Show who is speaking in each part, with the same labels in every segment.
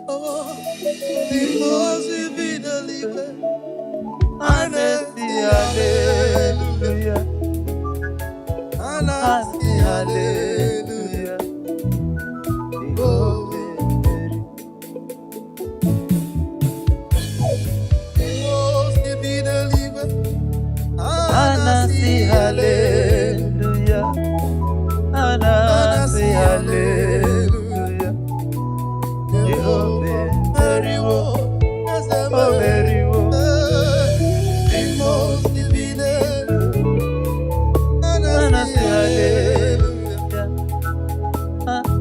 Speaker 1: Oh, the most evidently, hallelujah, hallelujah. Oh, the most evidently, hallelujah, hallelujah. Jehovah, very well, very well. The most evident,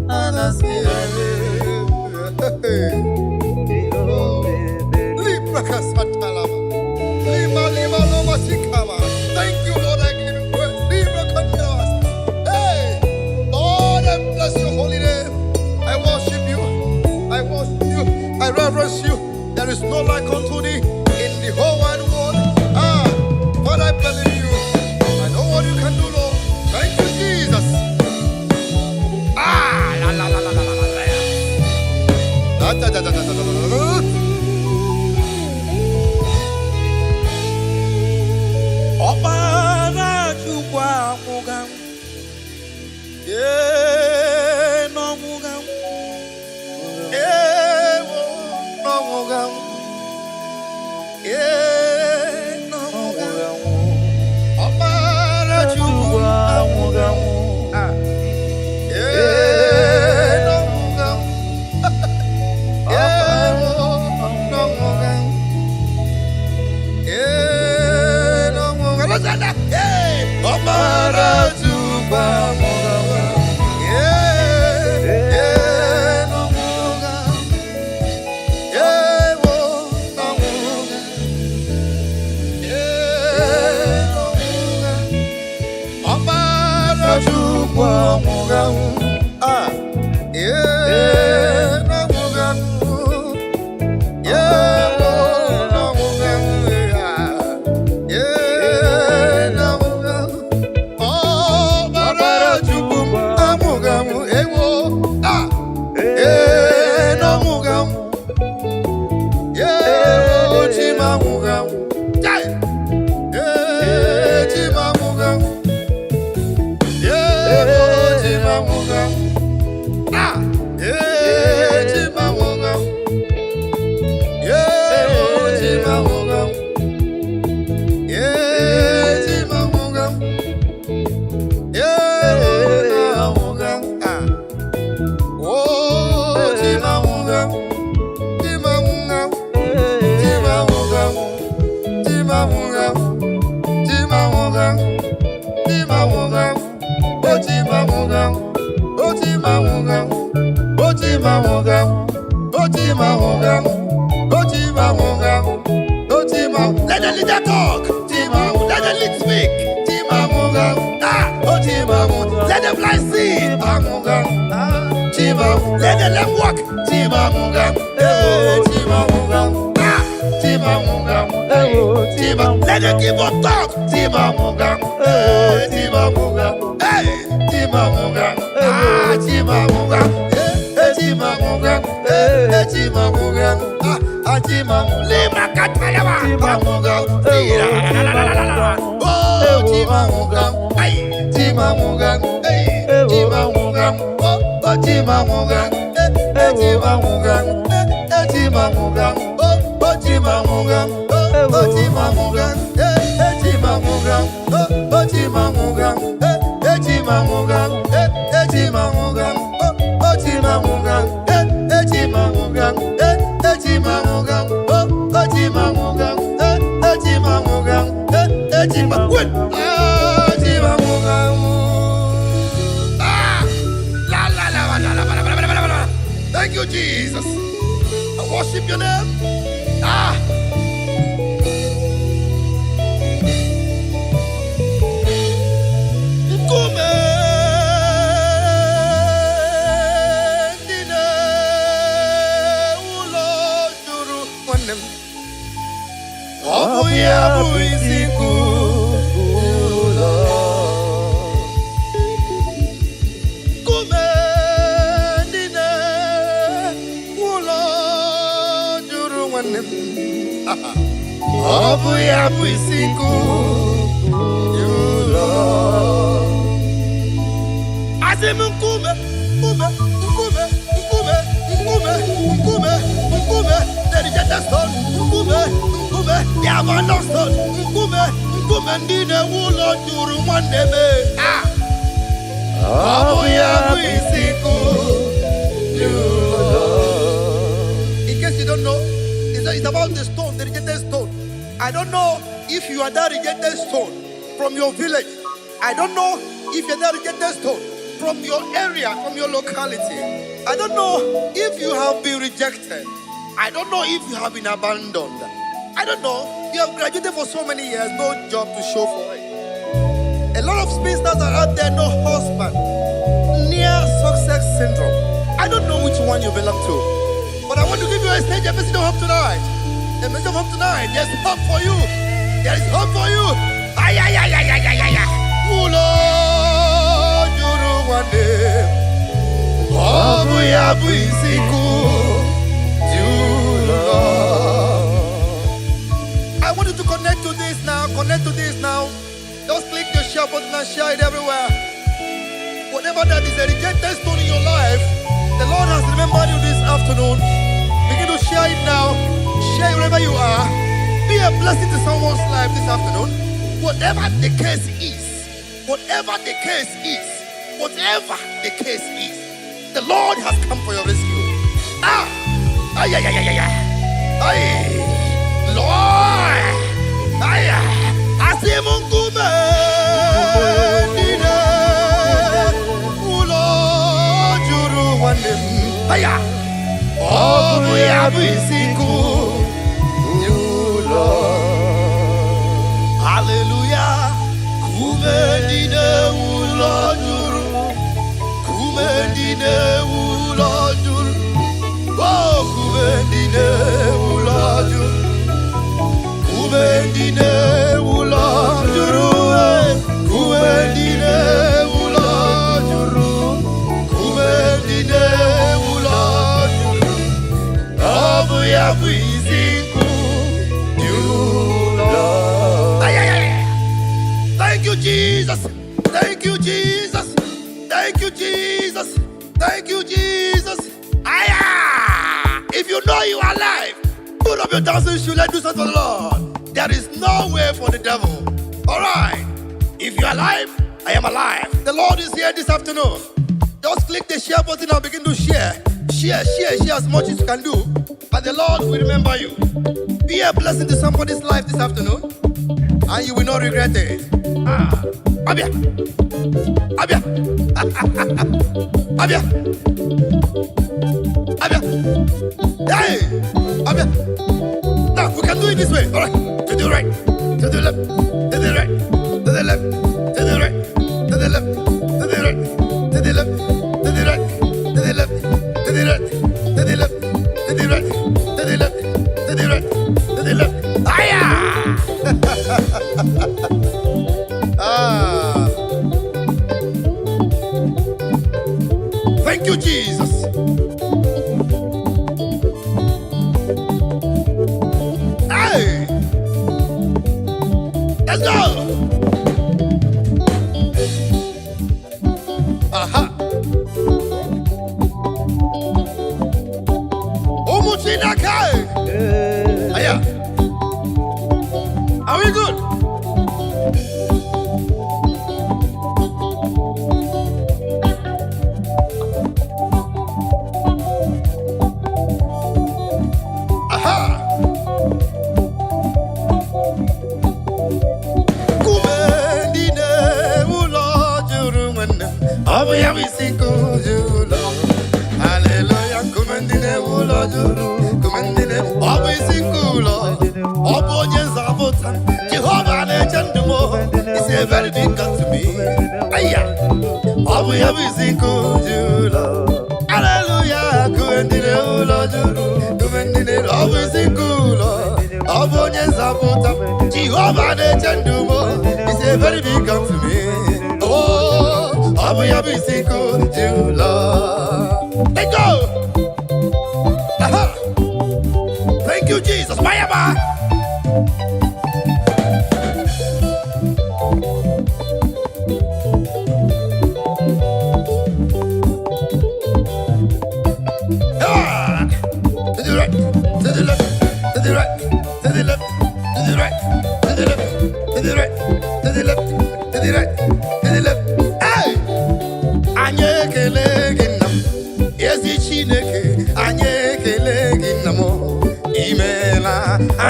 Speaker 1: hallelujah, thank you, Lord. I give you praise. Hey, Lord, I bless your holy name. I worship you. I worship you. I reverence you. There is no like unto thee in the whole wide world. But I believe in you. I know what you can do, Lord. Thank you, Jesus. La la la la la la la. Da da da da da da da. Ọbara Chukwu amụga m, n'ọmụga m, n'ọmụga m, n'ọmụga m. Ọbara Chukwu amụga m, n'ọmụga m, n'ọmụga m, n'ọmụga m. Ọbara Chukwu amụga m, n'ọmụga m, n'ọmụga m. Ọbara Chukwu amụga m, n'ọmụga m. Let the leader talk. Let the lead speak. Let the blind see. Let the lame walk. Let the give up talk. Thank you, Jesus. I worship your name. Obu ya bu isiku. You Lord. Azim nkume, nkume, nkume, nkume, nkume, nkume, nkume. Dedicated stone, nkume, nkume. Diamond stone, nkume, nkume. Ndine wulo juru mwandeme. Obu ya bu isiku. You Lord. In case you don't know, it's about the stone, the rejected stone. I don't know if you are that rejected stone from your village. I don't know if you're that rejected stone from your area, from your locality. I don't know if you have been rejected. I don't know if you have been abandoned. I don't know. You have graduated for so many years, no job to show for it. A lot of spinsters are out there, no husband, near success syndrome. I don't know which one you belong to, but I want to give you a stage episode of hope tonight. A message of hope tonight. There's hope for you. There is hope for you. Ay, ay, ay, ay, ay, ay, ay, ay. Ulo juru wande. Obu ya bu isiku. I want you to connect to this now. Connect to this now. Just click the share button and share it everywhere. Whatever that is a rejected stone in your life, the Lord has remembered you this afternoon. Begin to share it now. Share wherever you are. Be a blessing to someone's life this afternoon. Whatever the case is, whatever the case is, whatever the case is, the Lord has come for your rescue. Ay, ay, ay, ay, ay, ay. Ay, Lord. Ay, asimungume. Nine. Ulo juru wanim. Ay, obu ya bu isiku. Hallelujah. Kumendine ulojuru. Kumendine ulojuru. Oh, kumendine ulojuru. Kumendine ulojuru. Kumendine ulojuru. Kumendine ulojuru. Obu ya bu isiku. Thank you, Jesus. Thank you, Jesus. Thank you, Jesus. Thank you, Jesus. Aya! If you know you are alive, put up your dancing shoes and do something for the Lord. There is no way for the devil. All right. If you are alive, I am alive. The Lord is here this afternoon. Just click the share button and begin to share. Share as much as you can do. And the Lord will remember you. Be a blessing to somebody's life this afternoon, and you will not regret it. Abia. Abia. Abia. Abia. Hey. Abia. Now, we can do it this way. All right. To the right. To the left. To the right. To the left. To the right. To the left. To the right. To the left. To the right. To the left. To the right. To the left. To the right. To the left. To the right. To the left. Aya! Thank you, Jesus. Hey! Let's go! Aha! Umuchinakai! Aya! Are we good? Aha! Kumendine ulo juru mane. Obu ya bisiku julu. Hallelujah. Kumendine ulo juru. Kumendine obu bisiku lo. Obu nyezabota. Jehovah nejendumo. It's a very big God to me. Aya. Obu ya bisiku julu. Hallelujah. Kumendine ulo juru. Kumendine obu bisiku lo. Obu nyezabota. Jehovah nejendumo. It's a very big God to me. Oh, Abu Yabi Siko Jula. Let go. Aha. Thank you, Jesus.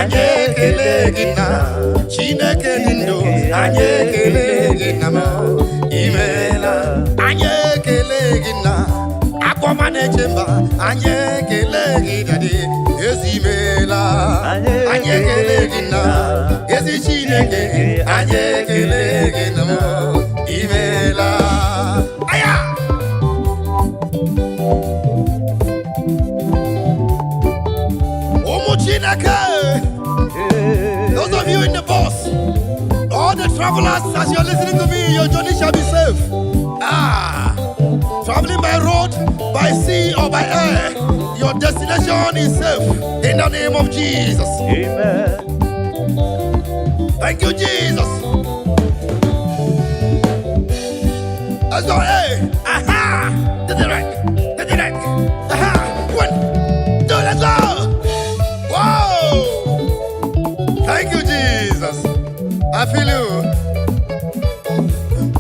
Speaker 1: anye kele gina, Chineke nindo, anye kele gina mo, imela, anye kele gina, akwamane chemba, anye kele gina di, ezimela, anye kele gina, ezi Chineke, anye kele gina mo, imela, aya. Those of you in the bus, all the travelers, as you're listening to me, your journey shall be safe. Traveling by road, by sea, or by air, your destination is safe. In the name of Jesus. Amen. Thank you, Jesus. Let's go. Hey. Aha. To the right. To the right. Aha. 1, 2, let's go. Whoa! Thank you, Jesus. I feel you.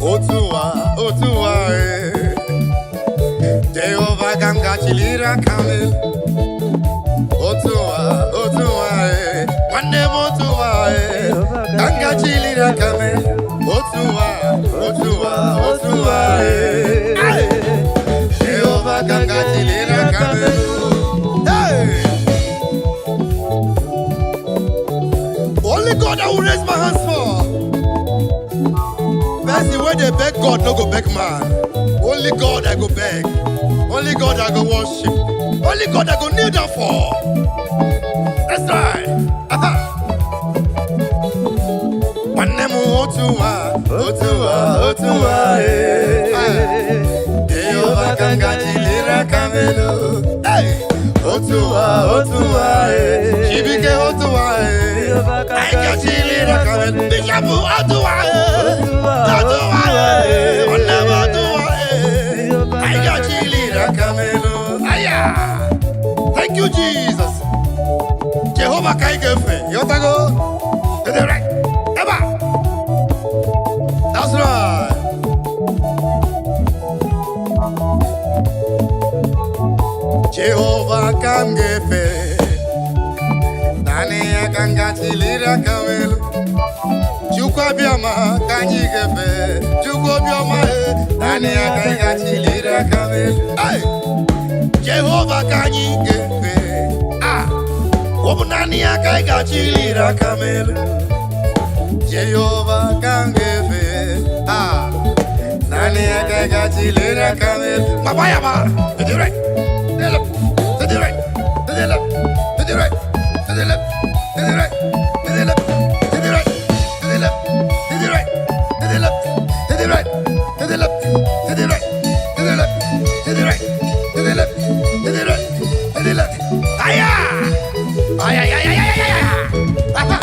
Speaker 1: Otua, Otua, Jehovah Ganga Chilira Kamel. Otua, Otua, one name Otua, Ganga Chilira Kamel. Otua, Otua, Otua, Jehovah Ganga Chilira Kamel. Only God I will raise my hands for. That's the way they beg God, no go beg man. Only God I go beg. Only God I go worship. Only God I go kneel down for. That's right. One name Otua, Otua, Otua, Jehovah Ganga Chilira Kamelo. Hey, Otua, Otua, Shibike Otua, I got Chilira Kamelo. Bishabu Otua, Otua, one name Otua, I got Chilira Kamelo. Aya, thank you, Jesus. Jehovah Kaigefe, Yotago, to the right. That's right. Jehovah Kangefe, Nania Kanga Chilira Kamel, Chukabiama Kanyigefe, Chukobiama, Nania Kanga Chilira Kamel. Hey, Jehovah Kanyigefe, Wobunania Kanga Chilira Kamel. Jehovah Kangefe, Nani Akaka Chilira Kamel. Mabayama, to the right, to the left, to the right, to the left, to the right, to the left, to the right, to the left, to the right, to the left, to the right, to the left, to the right, to the left, to the right, to the left, to the right, to the left, to the right, to the left. Aya! Aya, aya, aya, aya, aya.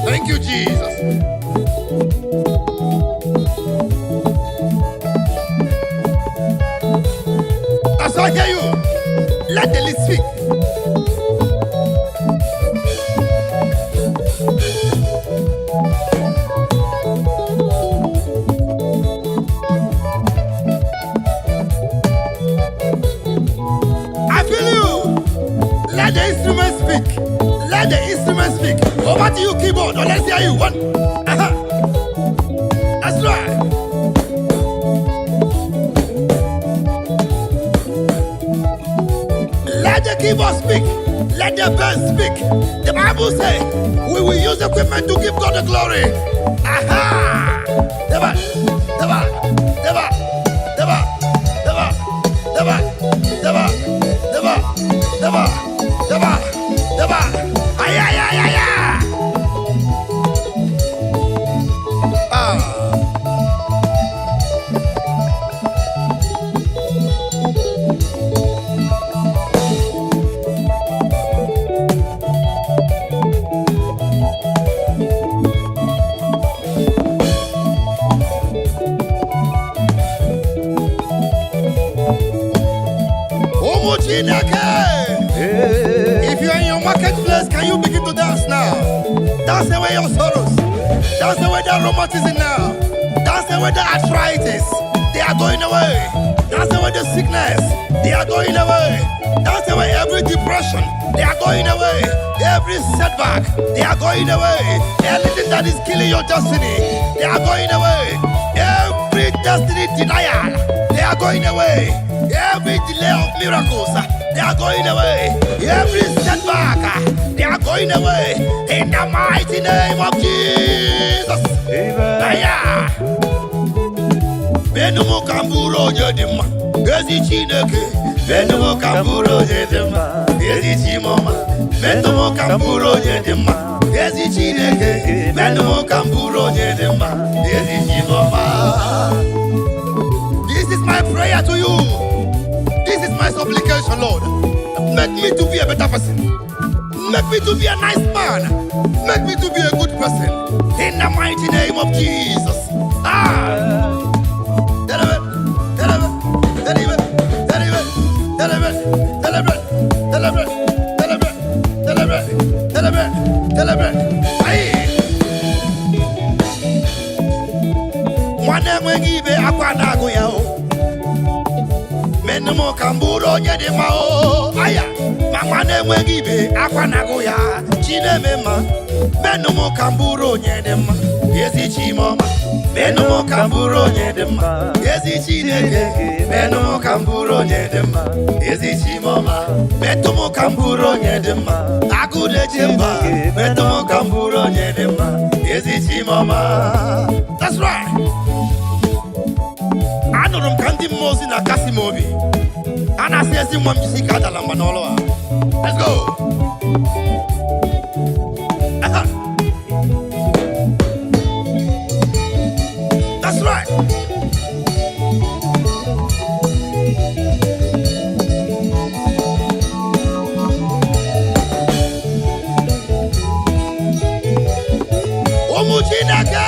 Speaker 1: Thank you, Jesus. As I hear you, let the list speak. I feel you. Let the instrument speak. Let the instrument speak. Over to you, keyboard. Or let's hear you. 1. That's right. Let the keyboard speak. Let the birds speak. The Bible says we will use equipment to give God the glory. Aha! Deba, deba, deba, deba, deba, deba, deba, deba, deba, deba, deba. Ay, ay, ay, ay, ay. If you're in your marketplace, can you begin to dance now? Dance away your sorrows. Dance away that rheumatism now. Dance away the arthritis. They are going away. Dance away the sickness. They are going away. Dance away every depression. They are going away. Every setback. They are going away. Everything that is killing your destiny. They are going away. Every destiny denial. They are going away. Every delay of miracles, they are going away. Every setback, they are going away. In the mighty name of Jesus. Amen. Benumu kamburo jedima, ezi chineke. Benumu kamburo jedima, ezi chimoma. Benumu kamburo jedima, ezi chineke. Benumu kamburo jedima, ezi chimoma. This is my prayer to you. This is my supplication, Lord. Make me to be a better person. Make me to be a nice man. Make me to be a good person. In the mighty name of Jesus. Menumo kamburo nyede mao aya mama nemwe gibe akwanago ya chinemema menumo kamburo nyede ma yezi chimoma menumo kamburo nyede ma yezi chineke menumo kamburo nyede ma yezi chimoma metumo kamburo nyede ma agude chimba metumo kamburo nyede ma yezi chimoma. That's right. Anorum kandi mozi na kasi mobi. Ana sesi mwa mjisika adala manolo. Let's go. That's right. Omujinaka.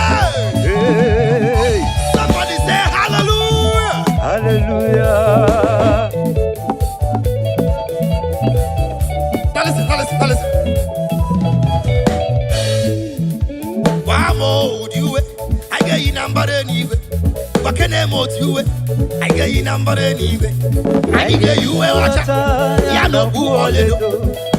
Speaker 1: Somebody say hallelujah.
Speaker 2: Hallelujah.
Speaker 1: Now listen. Wamo udiwe, I get you number anyway. Wakene motiwe, I get you number anyway. I get you a watcher. Yano buoledo.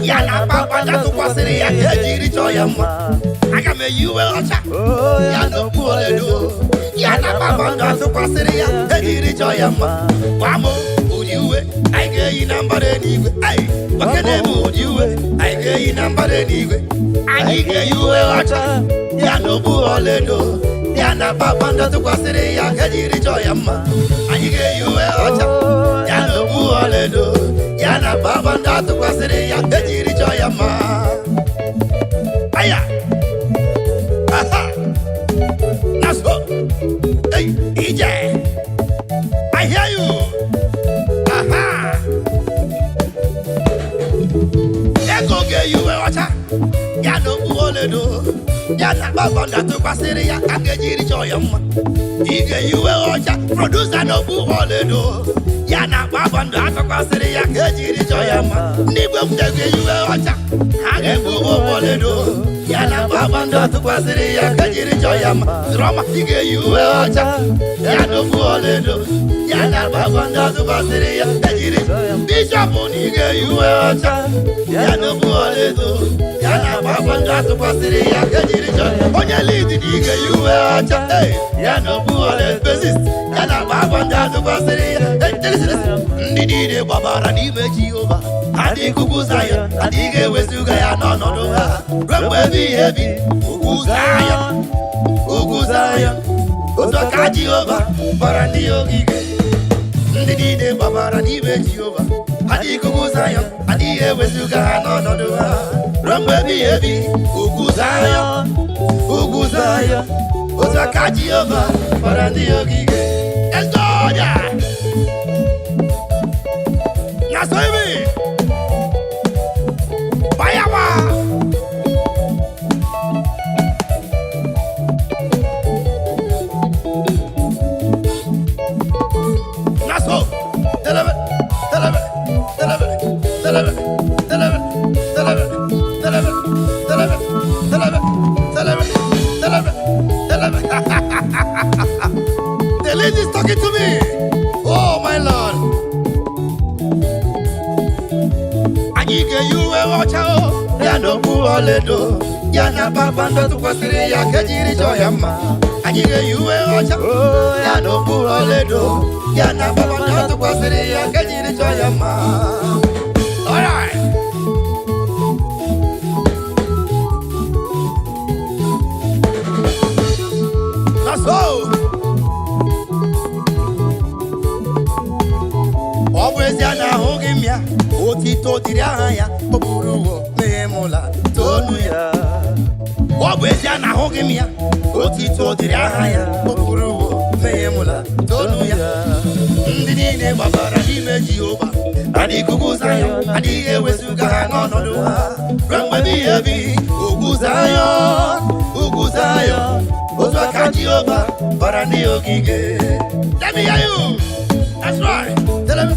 Speaker 1: Yana papa that's what's in ya kejiri choyama. I can make you a watcher. Yano buoledo. Yana papa that's what's in ya kejiri choyama. Wamo udiwe, I get you number anyway. Hey, wakene motiwe, I get you number anyway. I get you a watcher. Yano buoledo. Yana papa that's what's in ya kejiri choyama. I get you a watcher. Yano buoledo. Yana baba ndatu kwa siri ya kejiri choyama. Aya. Aha. Naso. Hey, EJ. I hear you. Aha. Ego ge you a wacha. Yano buoledo. Yana baba ndatu kwa siri ya kejiri choyama. Ige you a wacha. Producer no buoledo. Yana baba ndatu kwa siri ya kejiri choyama. Niwe mdege yuwe wacha. Hage bubo boledo. Yana baba ndatu kwa siri ya kejiri choyama. Drama ige yuwe wacha. Yana boledo. Yana baba ndatu kwa siri ya kejiri choyama. Bishop nige yuwe wacha. Yana boledo. Yana baba ndatu kwa siri ya kejiri choyama. Onye lead nige yuwe wacha. Yana boledo. Bassist. Yana baba ndatu kwa siri ya. Listen. Ndidi babara n'ime Jehova adịghị ugwu Zion adịghị ewezuga ya n'ọnọdụ ha ruo mgbe ebighị ebi ugwu Zion otu aka Jehova bara ndị ogige ndị niile babara n'ime Jehova adịghị ugwu Zion adịghị ewezuga ha n'ọnọdụ ha ruo mgbe ebighị ebi ugwu Zion otu aka Jehova bara ndị ogige ezoja na soibi bayawa na so telebe the lady is talking to me. Oh my Lord. Anyike yuwe ochao ya no buoledo ya na babando tukwasiri ya kejiri joyama. Anyike yuwe ochao ya no buoledo ya na babando tukwasiri ya kejiri joyama. All right. That's all. Always yana hogimia otito diriaya popuruwo memula tonuya. Always yana hogimia otito diriaya popuruwo memula tonuya. Ndini babara n'ime Jehova adịghị ugwu Zion adịghị ewezuga ha n'ọnọdụ ha ruo mgbe ebighị ebi ugwu Zion otu aka Jehova bara ndị ogige. Let me hear you. That's right. Tell me.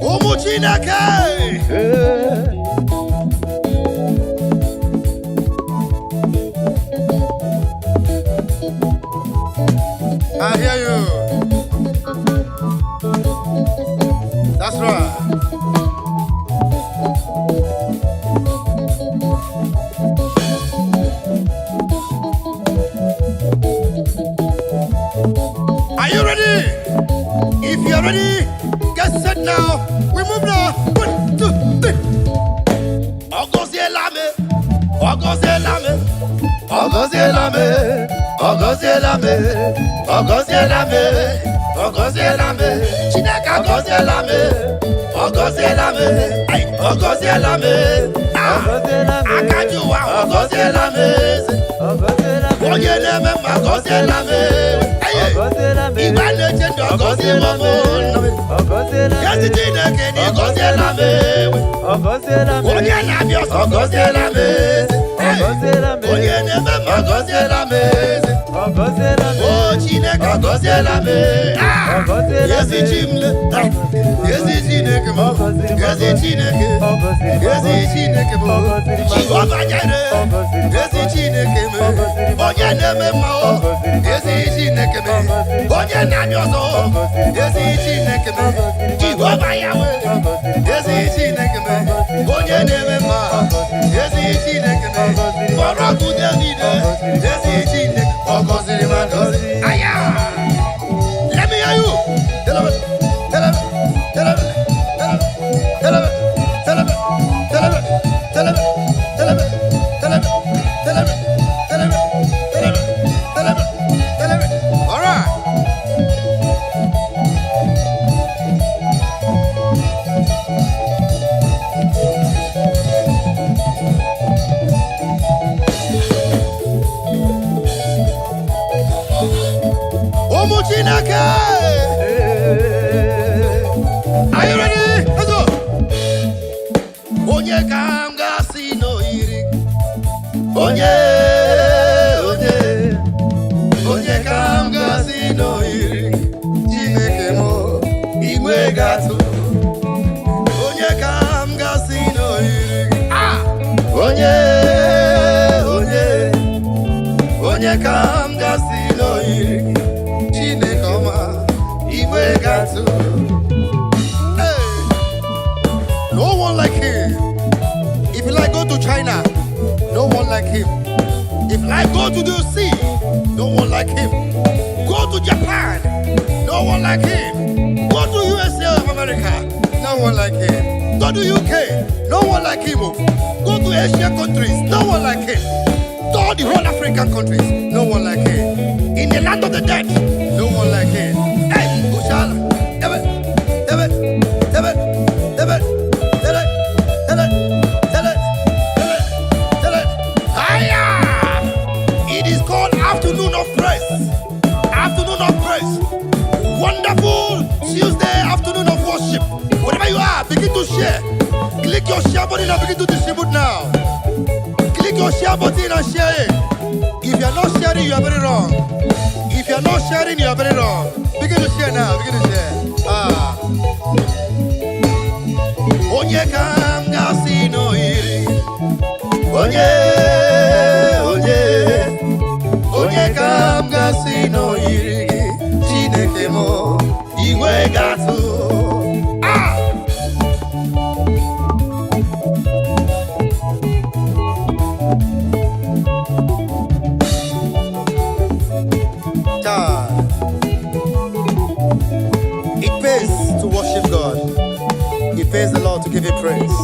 Speaker 1: Ụmụ Chineke. I hear you. That's right. Are you ready? If you're ready, get set now. We move now. 1, 2, 3. Ogozielame. Chineke ogozielame. Akajuwa ogozielame. Onye na-eme mma ogozielame. Igwe na-eche ogozielame. Yezi Chineke ni ogozielame. Onye na-abịa ọsọ ogozielame. Onye na-eme mma ogozielame. Oh Chineke ogozielame. Yezi Chimle. Yezi Chineke mo. Yezi Chineke. Yezi Chineke mo. Jehova Jire. Yezi Chineke mo. Onye na-eme mma o. Yezi Chineke mo. Onye na-abịa ọsọ. Yezi Chineke mo. Jehova Yahweh. Yezi Chineke mo. Onye na-eme mma. Yezi Chineke mo. Ọrọgụ David. Yezi Chineke. Ogozili magozi. Aya. Let me hear you. Tell me. All right. Ụmụ Chineke. Are you ready? Let's go. Onye ka m ga-asị n'oyiri. Onye ka m ga-asị n'oyiri. Chineke mo igwe ga-atụ. Onye ka m ga-asị n'oyiri. Onye ka m ga-asị n'oyiri. Chineke ọma igwe ga-atụ. No one like him. If you like, go to China. No one like him. If you like, go to the sea. No one like him. Go to Japan. No one like him. Go to USA of America. No one like him. Go to UK. No one like him. Go to Asian countries. No one like him. Go to the whole African countries. No one like him. In the land of the dead. No one like him. Hey, Ushala. It is called afternoon of praise. Afternoon of praise. Wonderful Tuesday afternoon of worship. Whatever you are, begin to share. Click your share button and begin to distribute now. Click your share button and share it. If you are not sharing, you are very wrong. If you are not sharing, you are very wrong. Begin to share now. Begin to share. Onye kam gasi no iri. Onye kam gasi no iri. Chineke mo iwe gatu. It pays to worship God. It pays the Lord to give Him praise.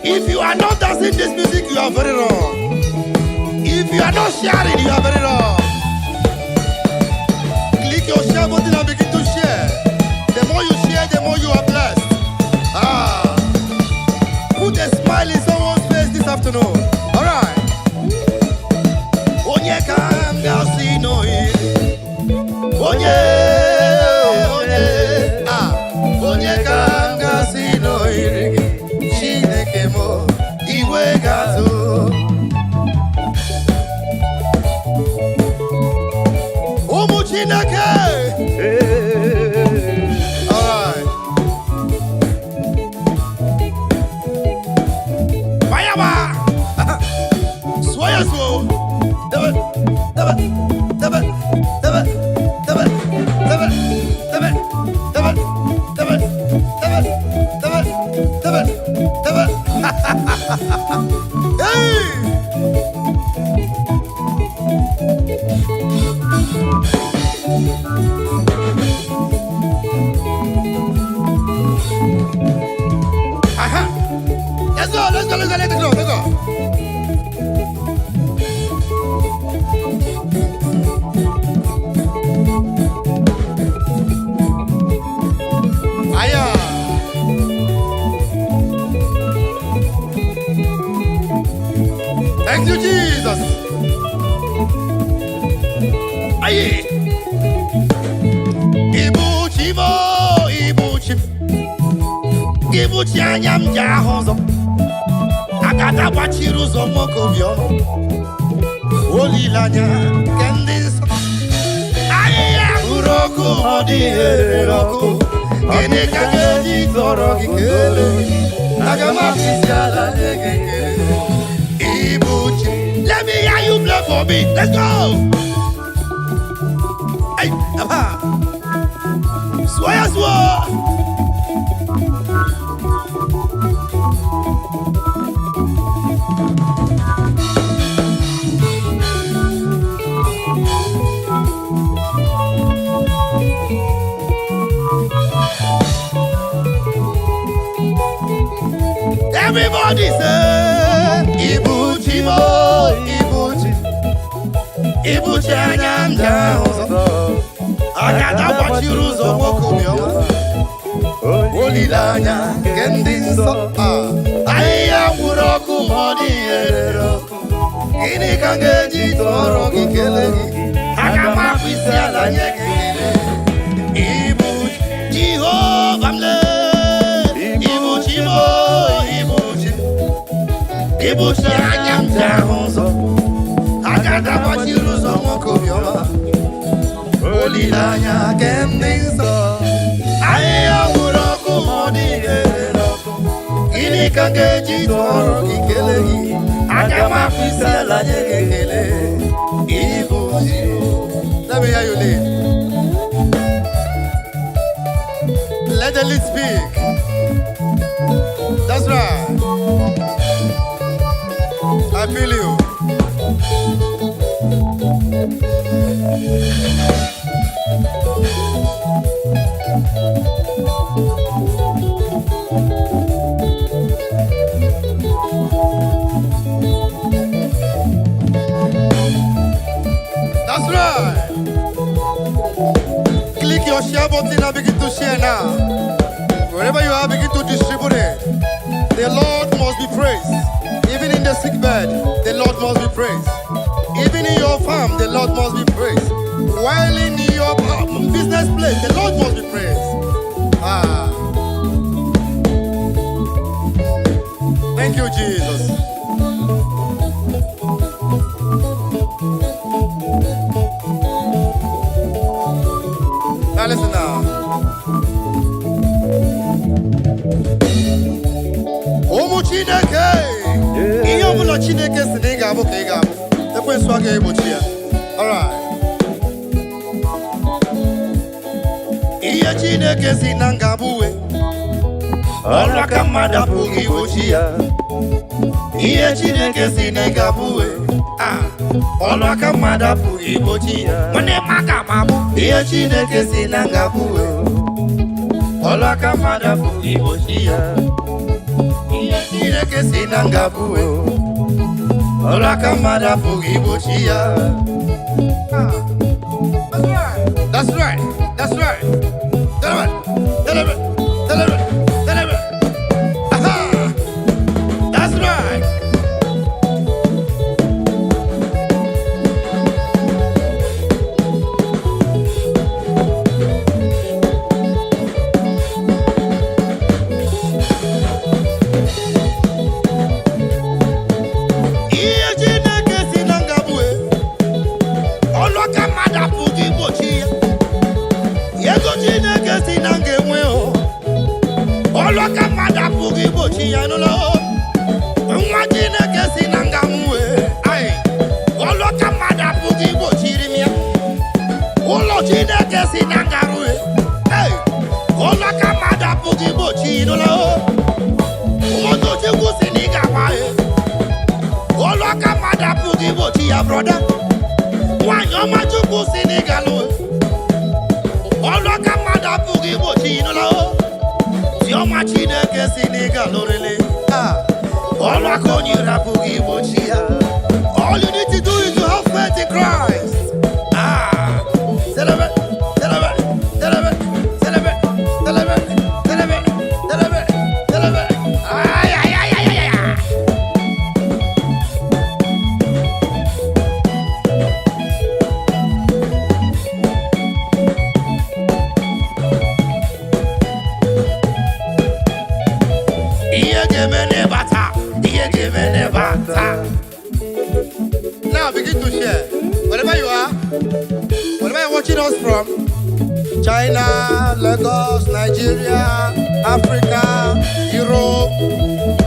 Speaker 2: If you are not dancing this music, you are very wrong. If you are not sharing, you are very wrong. Click your share button and begin to share. The more you share, the more you are blessed. Put a smile in someone's face this afternoon. All right. Onye kam gasi no iri. Onye kam gasi no iri. Chineke mo iwe gazo. Umu Chineke. All right. Bayama. Soya so. Let's go. Thank you, Jesus. Aye. Ibuchi anyam jahozo. Akata bachiru zo moko biono. Olilanya kendis Aya uroku odi roku Kini kangeji toro kikele Agama fisiala nekekele Ibuchi Let me hear you play for me. Let's go. Hey, Abba. Swear. Everybody say, Ibuchi mo, Ibuchi. Ibuchi anyamja uzo. Akata wachiruzo mokumyo. Olilanya kendinso. Aya uroku modi eroku. Ini kangeji toro kikelegi. Akama kwisiala nyekele. Ibuchi Jehovah mle. Ibuchi mo. Ibuchi anyamja uzo. Akata wachiruzo mokumyo. Olilanya kendinso. Aya uroku modi eroku. Ini kangeji toro kikelegi. Akama kwisiala nyekele. Ibuchi. Let me hear you lead. Let the lead speak. That's right. I feel you. That's right. Click your share button and begin to share now. Wherever you are, begin to distribute it. The Lord must be praised. Even in the sick bed, the Lord must be praised. Even in your farm, the Lord must be praised. While in your business place, the Lord must be praised. Thank you, Jesus. Now listen now. Omu Chineke, iyo mulo Chineke siniga abu kega abu. Tekwe swage ibuchia. All right. Iya Chineke sinanga buwe. Olwa kamada pugi ibuchia. Iya Chineke sinanga buwe. Olwa kamada pugi ibuchia. Mone makamabu. Iya Chineke sinanga buwe. Olwa kamada pugi ibuchia. Chineke sinanga buwe. Ola kamada fugi bochia. That's right. That's right. Deliver. Aha. That's right. Brother, why you ma juku Senegalo? Olo kamada pugi bochi no lo. Yo ma Chineke Senegalo rele. Olo konyi rapugi bochi. All you need to do is to have faith in Christ. Celebrate. Now begin to share. Wherever you are, wherever you're watching us from, China, Lagos, Nigeria, Africa, Europe,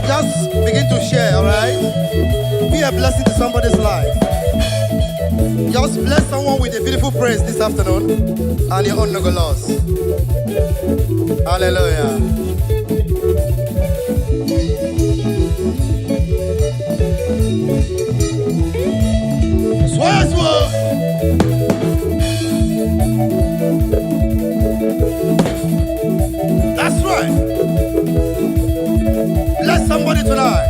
Speaker 2: just begin to share, alright? Be a blessing to somebody's life. Just bless someone with a beautiful praise this afternoon, and your own no go lost. Hallelujah. Swear. That's right. Bless somebody tonight.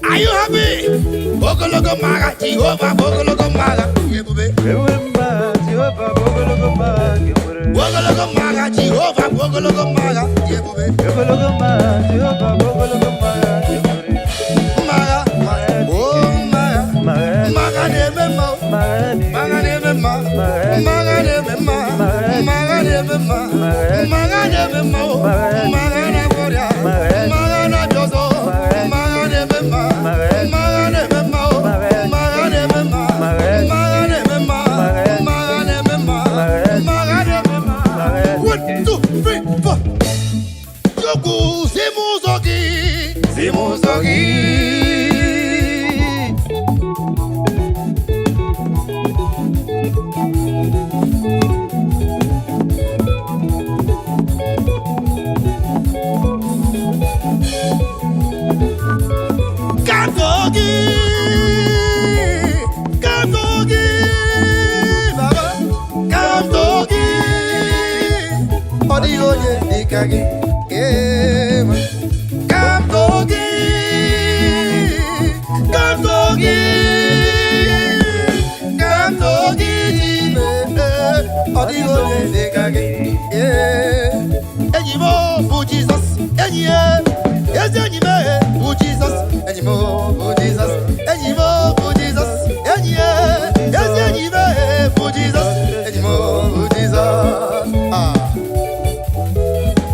Speaker 2: Are you happy? Bogologo maga, Jehovah, Bogologo maga.
Speaker 3: Remember, Jehovah, Bogologo maga.
Speaker 2: Bogologo maga, Jehovah, Bogologo maga.
Speaker 3: Bogologo maga, Jehovah, Bogologo maga.
Speaker 2: Maga, oh maga, maga de mema, maga de mema, maga de mema, maga de mema, maga de mema, maga de boria, maga de jozo, maga de mema, maga de mema, maga de mema, maga de mema, maga de mema, maga de mema. 1, 2, 3, 4. Jogu zimuzogi, zimuzogi.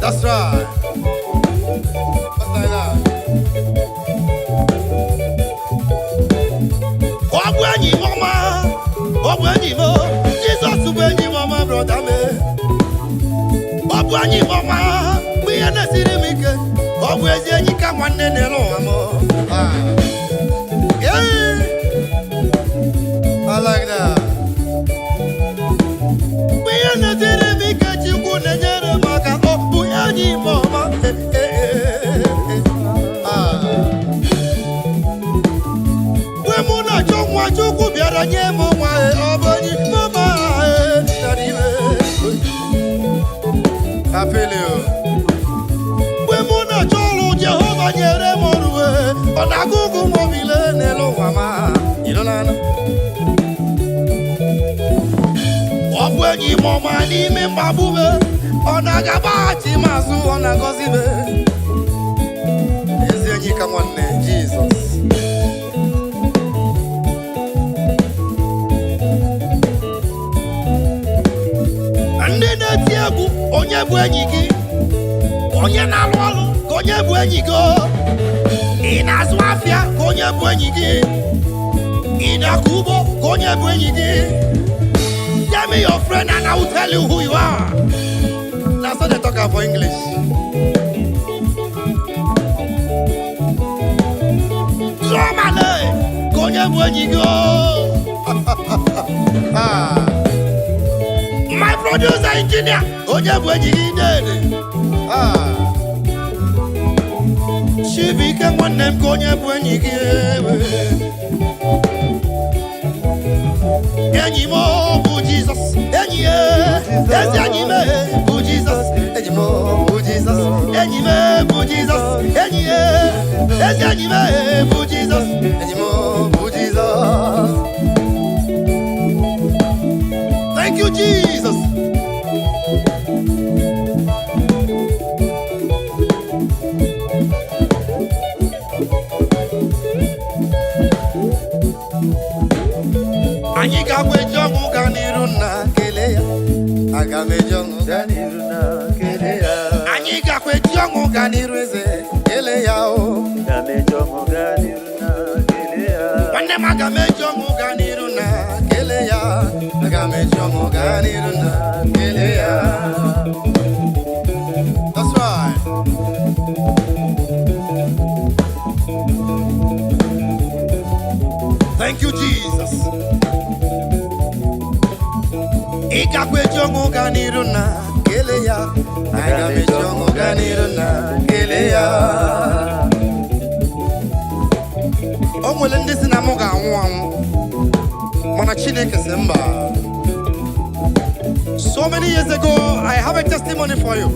Speaker 2: That's right. What's like that? Jesus, when you mama, brother me. When you mama, we are not seeing me. Always, you come one day alone. Yeah, I like that. We are not seeing me. You couldn't get a mark. Mama, Wemuna chokwa choku biara nyemo mwa obani mama tariwe. Apelio. Wemuna cholu Jehova nyere moruwe onagugu mobile nelo mama. Ilolana. Obwenyi mama ni membabube. Onagabati mazu onagozibe. Ezenyi kamone Jesus. Andene tiagu onye bu enyi gi. Onye na-alụ ọlụ ka onye bụ enyi gị. Ị na-azụ afịa ka onye bụ enyi gị. Ị na-akọ ugbo ka onye bụ enyi gị. Tell me your friend and I will tell you who you are. That's what they talk about English. Romane, konye bwenyigo. My producer engineer, konye bwenyigide. Shivike mwanem konye bwenyigide. Enyimo bu Jesus, enye, enyime bu Jesus, enyimo bu Jesus, enyime bu Jesus, enye, enyime bu Jesus, enyimo bu Jesus. Thank you, Jesus. Anyị ga-agweje ọmụ ga n'iru na kele ya. Aga m eje ọmụ ga n'iru na kele ya. Anyị jongo ganireze ele yao.
Speaker 3: Game jongo ganiruna keleya.
Speaker 2: Wande magame jongo ganiruna keleya. Magame jongo ganiruna keleya. That's right. Thank you, Jesus. Igakwe jongo ganiruna keleya. Agame jongo ganiruna keleya. Omwele ndisi na moga anwu. Mana Chineke semba. So many years ago, I have a testimony for you.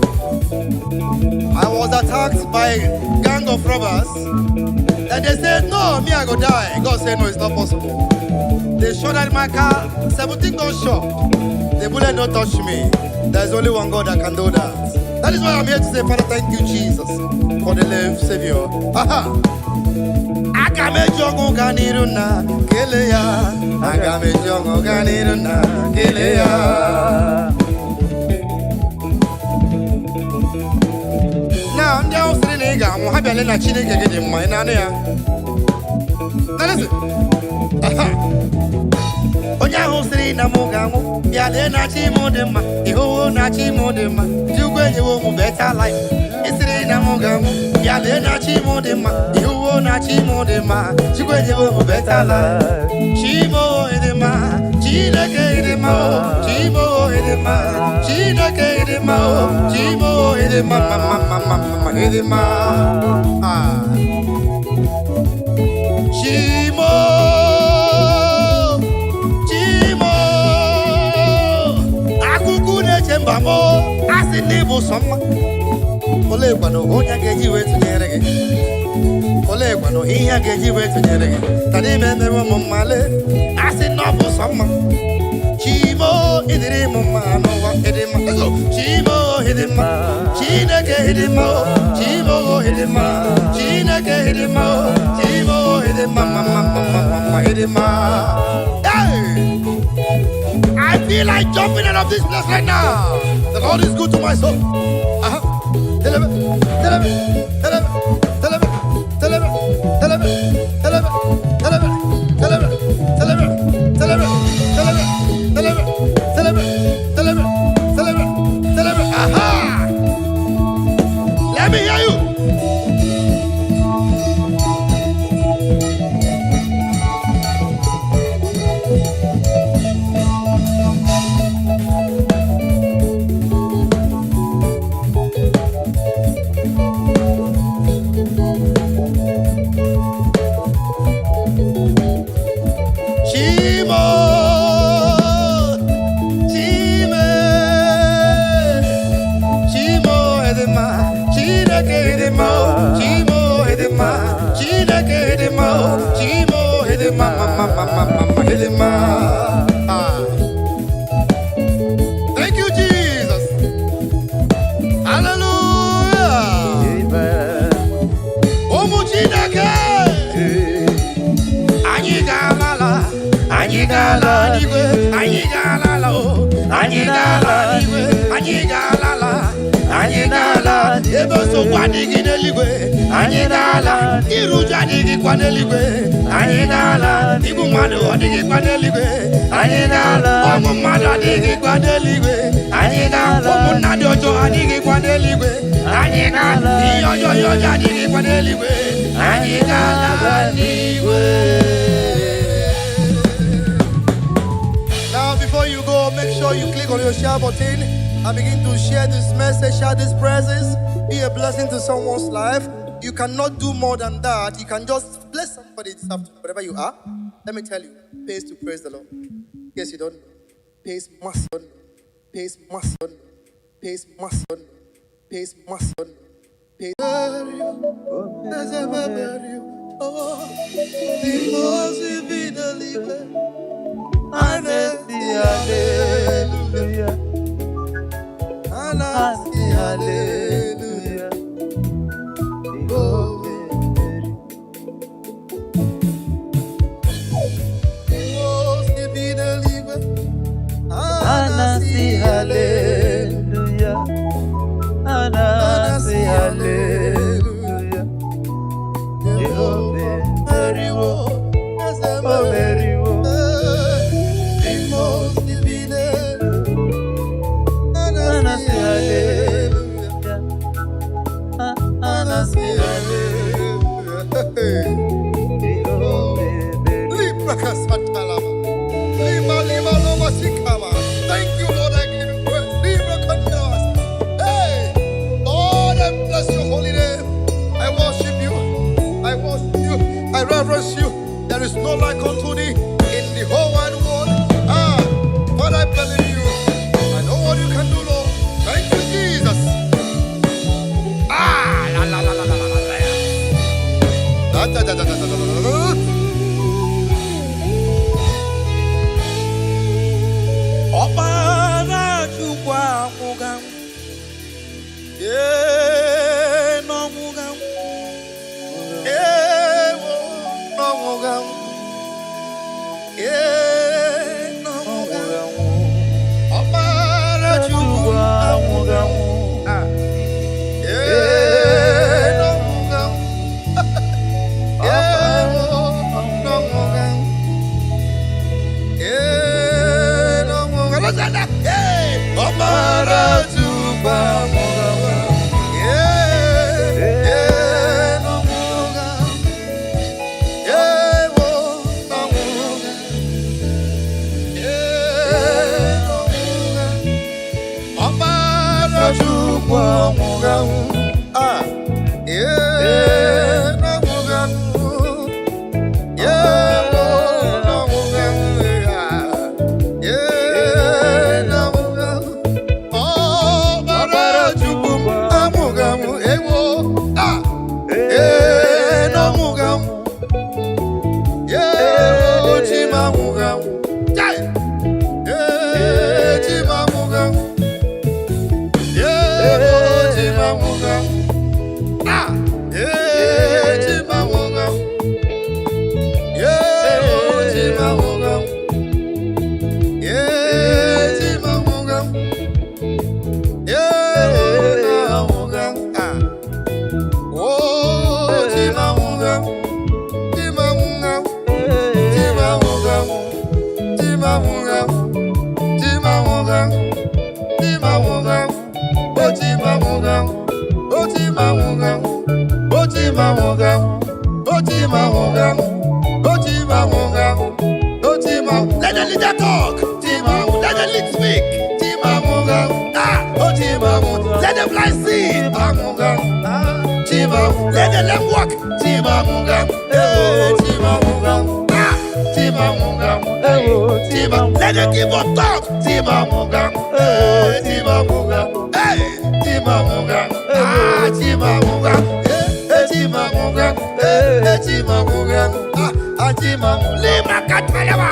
Speaker 2: I was attacked by a gang of robbers. And they said, no, me I go die. God said, no, it's not possible. They shot at my car, 17 gunshots. The bullet don't touch me. There's only one God that can do that. That is why I'm here to say, Father, thank you, Jesus, for the life Savior. Aha! Agame jongo ganiruna keleya. Agame jongo ganiruna keleya. Now, I'm down to the nigga. I'm happy to let Chineke get in my name. Now listen. Aha! Oja hosri na mugamu ya de na chi modema iho na chi modema jugwe yewo mu better life isri na mugamu ya de na chi modema iho na chi modema jugwe yewo mu better life chimo edema chineke edema chimo edema chineke edema chimo edema mama edema ah chimo Chembamo, asi nibu soma. Ole kwano honya geji wetu nyerege. Ole kwano hiya geji wetu nyerege. Tani mene wa mumale, asi nobu soma. Chimo idiri mumano wa idima. Let's go. Chimo idima, chineke idima. Chimo idima, chineke idima. Chimo idima, mama idima. Hey! I feel like jumping out of this place right now. The Lord is good to my soul. Let me hear you. Thank you, Jesus. Hallelujah.
Speaker 3: Amen.
Speaker 2: Omu Chineke. Anyigala, anyigala, niwe, anyigala, oh, anyigala, niwe, anyigala, anyigala. Ebo so kwadigi neligwe, anyigala. Iruja digi kwaneligwe, anyigala. Ibu madu odigi kwaneligwe, anyigala. Omu madu odigi kwaneligwe, anyigala. Omu nadojo odigi kwaneligwe, anyigala. Iyoyo odigi kwaneligwe, anyigala niwe. Now before you go, make sure you click on your share button and begin to share this message, share this presence. Be a blessing to someone's life. You cannot do more than that. You can just bless somebody this afternoon, wherever you are. Let me tell you, pays to praise the Lord. Yes, you don't know. Pays must. Pays must. Pays must. Pays must. Pays. Oh, the most infinitely. Hallelujah. Hallelujah. Oh, hallelujah.
Speaker 1: Thank you, Lord. I give you praise. Hey, Lord, I bless your holy name. I worship you. I worship you. I reverence you. There is no like unto thee in the whole wide world. But I believe you. I know what you can do, Lord. Thank you, Jesus. La la la la la la la. Da da da da da da da.
Speaker 3: Ọbara Chukwu amụga m, n'ọmụga m,
Speaker 1: n'ọmụga m, n'ọmụga m. Ọbara Chukwu amụga m, n'ọmụga m, n'ọmụga m. Ọbara Chukwu amụga m, n'ọmụga m, Ọbara Chukwu amụga m, n'ọmụga m. Let the leader talk. Let the lead speak. Let the blind see. Let the lame walk. Let the give up talk. Lima Katalawa,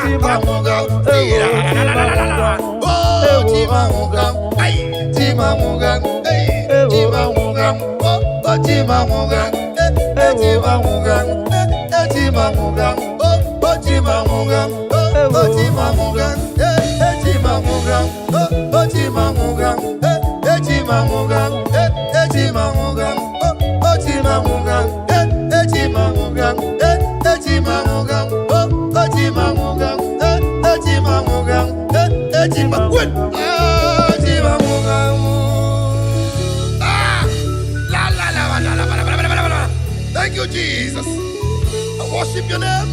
Speaker 1: Thank you, Jesus. I worship your name.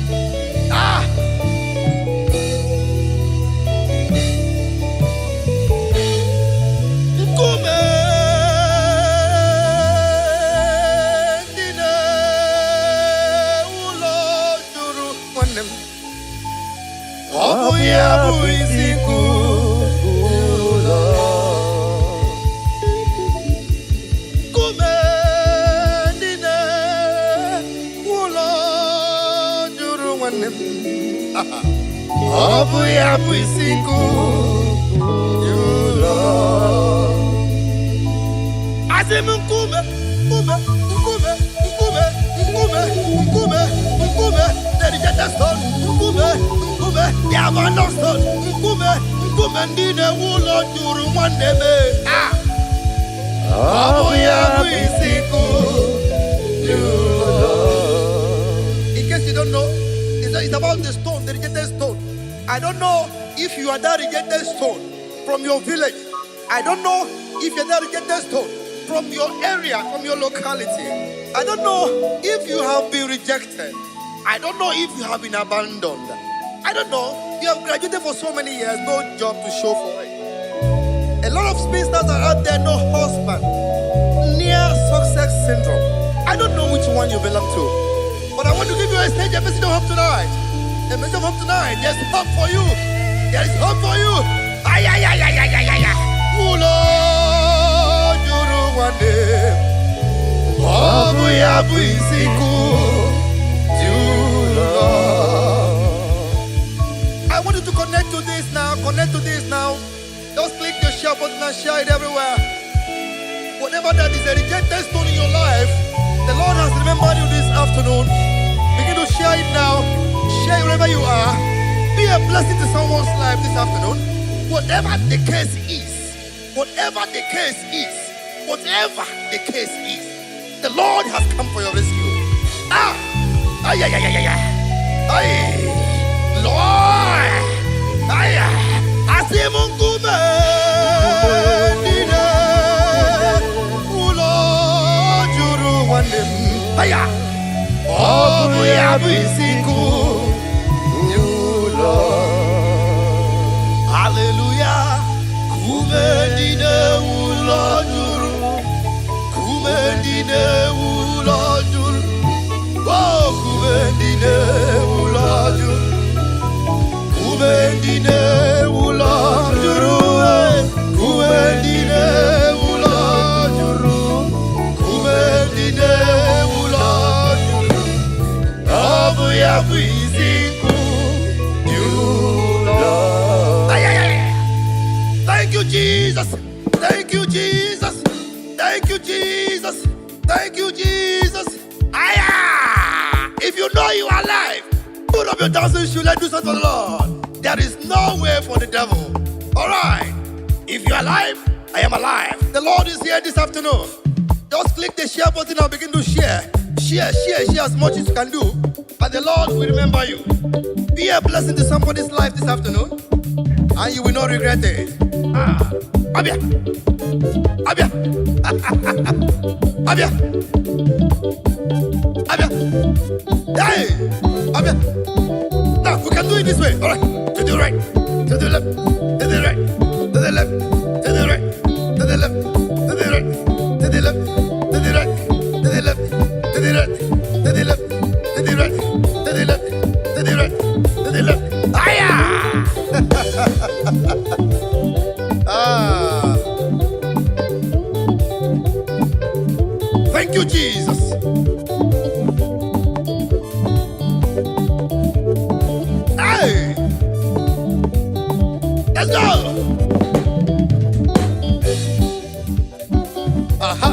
Speaker 1: In case you don't know, it's about the stone, the rejected stone. I don't know if you are that rejected stone from your village. I don't know if you're that rejected stone
Speaker 2: from your area, from your locality. I don't know if you have been rejected. I don't know if you have been abandoned. I don't know. You have graduated for so many years, no job to show for it. A lot of spinsters are out there, no husband. Near success syndrome. I don't know which one you belong to. But I want to give you a stage, a message of hope tonight. A message of hope tonight. There's hope for you. There is hope for you. Ay, ay, ay, ay, ay, ay, ay, ay. Ulo, juru wande. Obu ya bu isiku. I want you to connect to this now. Connect to this now. Just click the share button and share it everywhere. Whatever that is a rejected stone in your life, the Lord has remembered you this afternoon. Begin to share it now. Share it wherever you are. Be a blessing to someone's life this afternoon. Whatever the case is, whatever the case is, whatever the case is, the Lord has come for your rescue. Ah! Ay, ay, ay, ay, ay, ay. Ay, Lord! Ay, ay. Asimungume, Nine, Ulo, Juru, Wandem. Ay, ay. Obu ya bu isiku, you Lord. Hallelujah. Kumendine ulo juru. Kumendine ulo juru. Oh, kumendine ulo juru. Kumendine ulo juru. Kumendine ulo juru. Kumendine ulo juru. Obu ya bu isiku, you Lord. Ay, ay, ay. Thank you, Jesus. Thank you, Jesus. Thank you, Jesus. Thank you, Jesus. Aya! If you know you are alive, put up your dancing shoe. Let's do something for the Lord. There is no way for the devil. All right. If you are alive, I am alive. The Lord is here this afternoon. Just click the share button and begin to share. Share as much as you can do. And the Lord will remember you. Be a blessing to somebody's life this afternoon, and you will not regret it. Ah, Abia, Abia, Abia, Abia, hey, Abia. Now we can do it this way. All right, to the right, to the left, to the right, to the left, to the right, to the left, to the right, to the left, to the right, to the left, to the right, to the left, to the right, to the left, to the right, to the left. Aya! Ah. Thank you, Jesus. Hey! Let's go! Aha!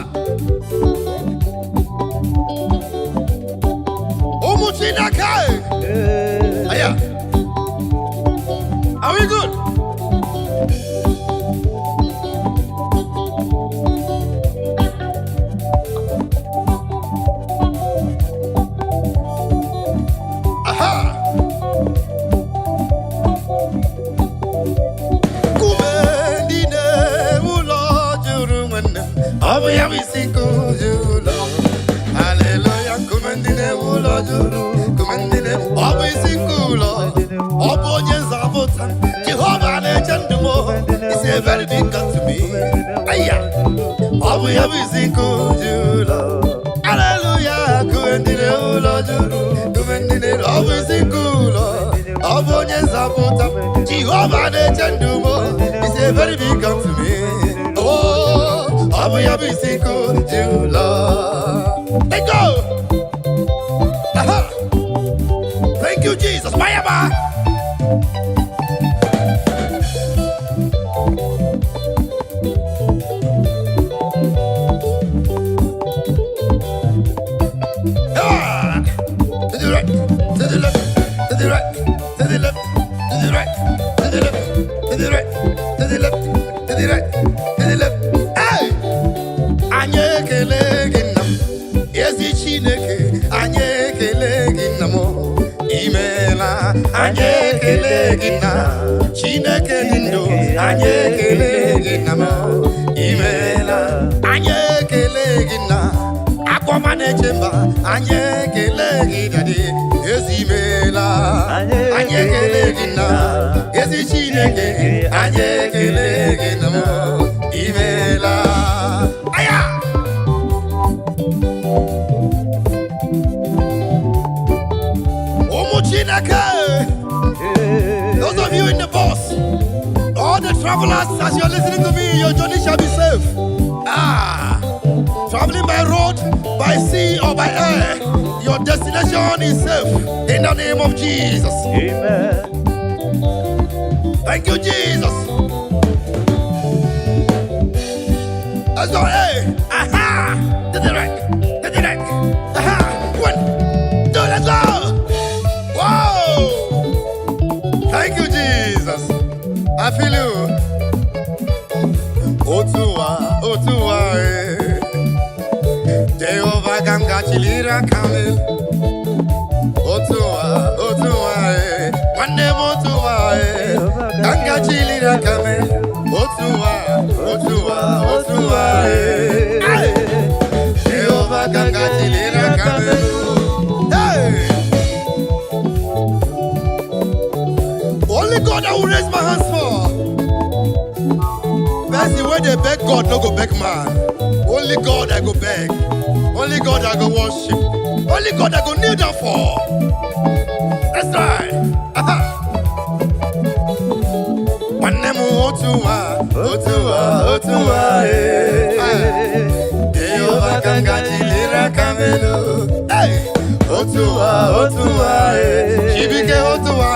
Speaker 2: Omuchinakai! Aya! Are we good? Hallelujah, kumendine ulo juru, kumendine obu isikulo, obu jenzabota. Jehovah nechandumo, is a very big God to me. Aya, obu yabu isikulo. Hallelujah, kumendine ulo juru, kumendine obu isikulo, obu jenzabota. Jehovah nechandumo, is a very big God to me. Oh, Abu Yabu Siku, you Lord. Let go. Aha. Thank you, Jesus. Mayaba. To the right, to the left, to the right, to the left, to the right, to the left, to the right, to the left, to the right, to the left. Hey! Anye keleginam, yesi chineke. Anye keleginamo, imela. Anye kelegina, chineke nindo. Anye keleginamo, imela. Anye ekele gị na akpọma na-echemba anyị ekele gị dadi ezimela anyị ekele gị na ezi Chineke anyị ekele gị na imela aya ụmụ Chineke. Those of you in the bus, all the travelers, as you're listening to me, your journey shall be safe. Traveling by road, by sea, or by air, your destination is safe. In the name of Jesus.
Speaker 3: Amen.
Speaker 2: Thank you, Jesus. Let's go. Hey, aha, to the right, to the right. Aha, 1, 2, let's go. Whoa. Thank you, Jesus. I feel you. Otua, Jehovah Ganga Chilira Kamil. Otua, one name Otua, Ganga Chilira Kamil. Otua, Jehovah Ganga Chilira Kamil. Only God I will raise my hands for. That's the way they beg God, no go beg man. Only God I go beg. Only God I go worship. Only God I go kneel down for. That's right. One name Otua. Jehovah Ganga Chilira Kamelo. Hey, Otua. Shibike Otua.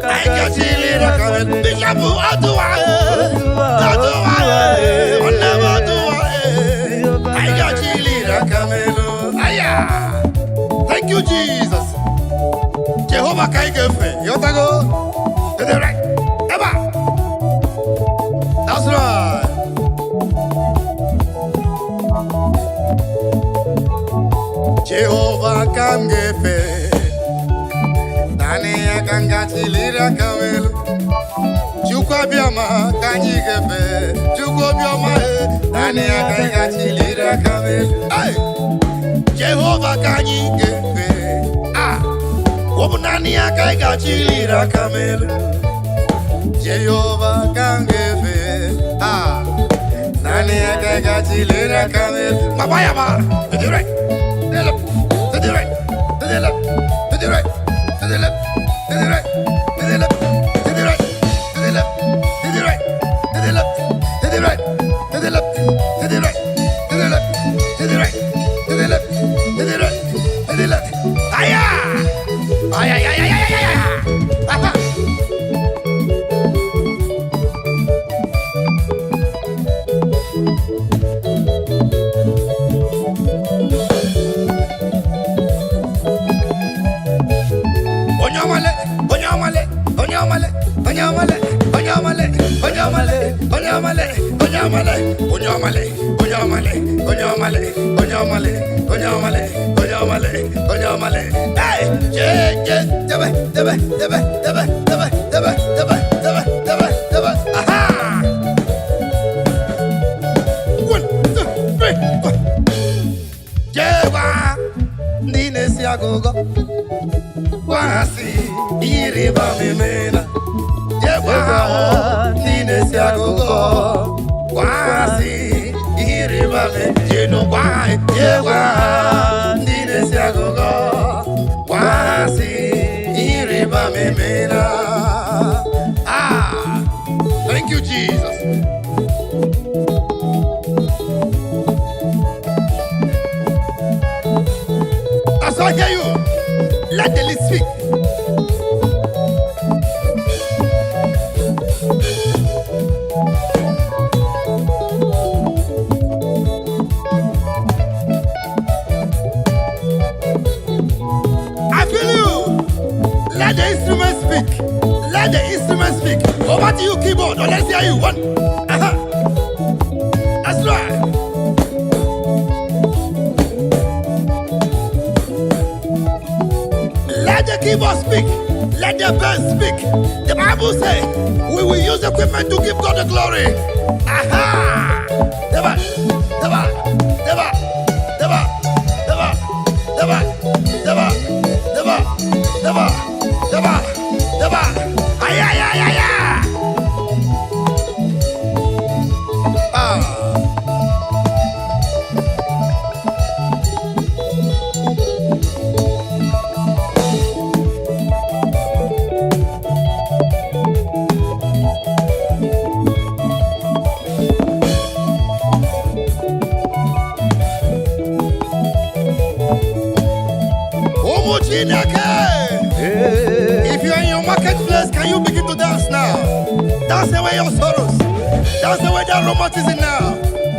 Speaker 2: I got Chilira Kamelo. Bishabu Otua. Thank you, Jesus. Jehovah Kaigefe. Yotago. To the right. Eba. That's right. Jehovah Kangefe. Nani Akanga Chilira Kamelo. Chukwabiama Kanyigefe. Chukwabiama Nani Akanga Chilira Kamelo. Hey! Jehovah Kanyigefe. Nani Akanga Chilira Kamelo. Jehovah Kangefe. Nani Akanga Chilira Kamelo. Mabayama. To the right. To the right. To the left. To the right. To the left. To the right. To the left. To the right. To the left. To the right. To the left. To the right. To the left. To the right. To the left. To the right. To the left. To the right. To the left. Aya! Aya! Aya! Aya! Aya! Aha! Aha! 1, 2, 3, 4. Jehovah, Ninesi Agogo, Wasi, Iriba Mimena. Jehovah, Ninesi Agogo, Wasi, Iriba Mimena. You know why? Jehovah, Ninesi Agogo, Wasi, Iriba Mimena. Thank you, Jesus. That's why I hear you. Let the list speak. I feel you. Let the instrument speak. Let the instrument speak. Over to you, keyboard. Or let's hear you. 1. That's right. Let the keyboard speak. Let the band speak. The Bible says we will use equipment to give God the glory. Aha! The band. If you're in your marketplace, can you begin to dance now? Dance away your sorrows. Dance away that rheumatism now.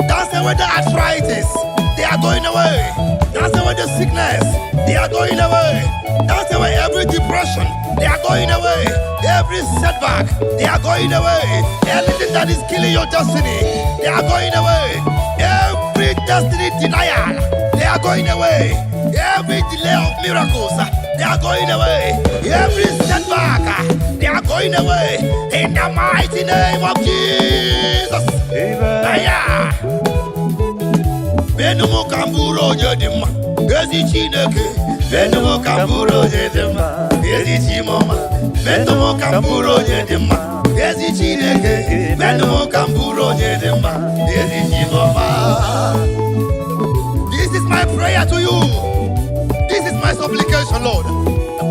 Speaker 2: Dance away the arthritis. They are going away. Dance away the sickness. They are going away. Dance away every depression. They are going away. Every setback. They are going away. Anything that is killing your destiny. They are going away. Every destiny denial. They are going away. Every delay of miracles. They are going away. Every setback. They are going away. In the mighty name of Jesus. Amen. Benumu kamburo jedima, ezi chineke. Benumu kamburo jedima, ezi chimoma. Benumu kamburo jedima, ezi chineke. Benumu kamburo jedima, ezi chimoma. This is my prayer to you. This is my supplication, Lord.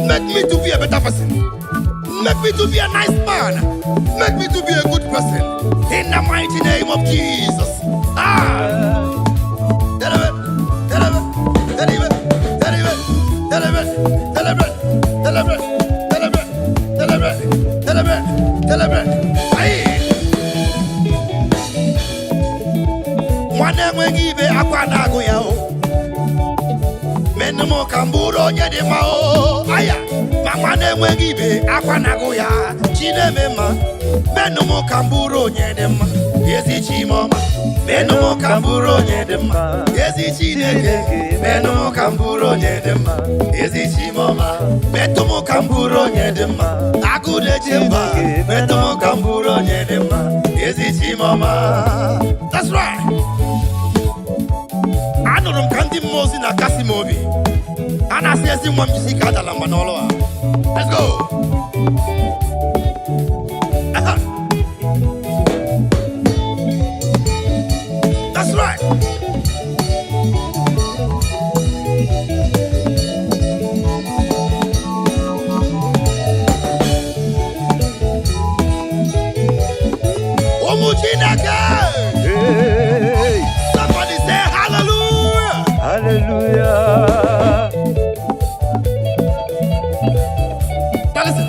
Speaker 2: Make me to be a better person. Make me to be a nice man. Make me to be a good person. In the mighty name of Jesus. Mwana mwengibe akwana goyao. Menumo kamburo nyede mao. Aya. Mwana mwengibe akwana goya. Chinemema. Menumo kamburo nyede ma. Yezi chimoma. Menumo kamburo nyede ma. Yezi chineke. Menumo kamburo nyede ma. Yezi chimoma. Metumo kamburo nyede ma. Akude chimba. Metumo kamburo nyede ma. Yezi chimoma. That's right. Anorum kandi mozi na kasi mobi. Ana sezi mwa music adala manolo. Let's go. That's right.
Speaker 3: Hey.
Speaker 2: Somebody say hallelujah.
Speaker 3: Hallelujah.
Speaker 2: Now listen.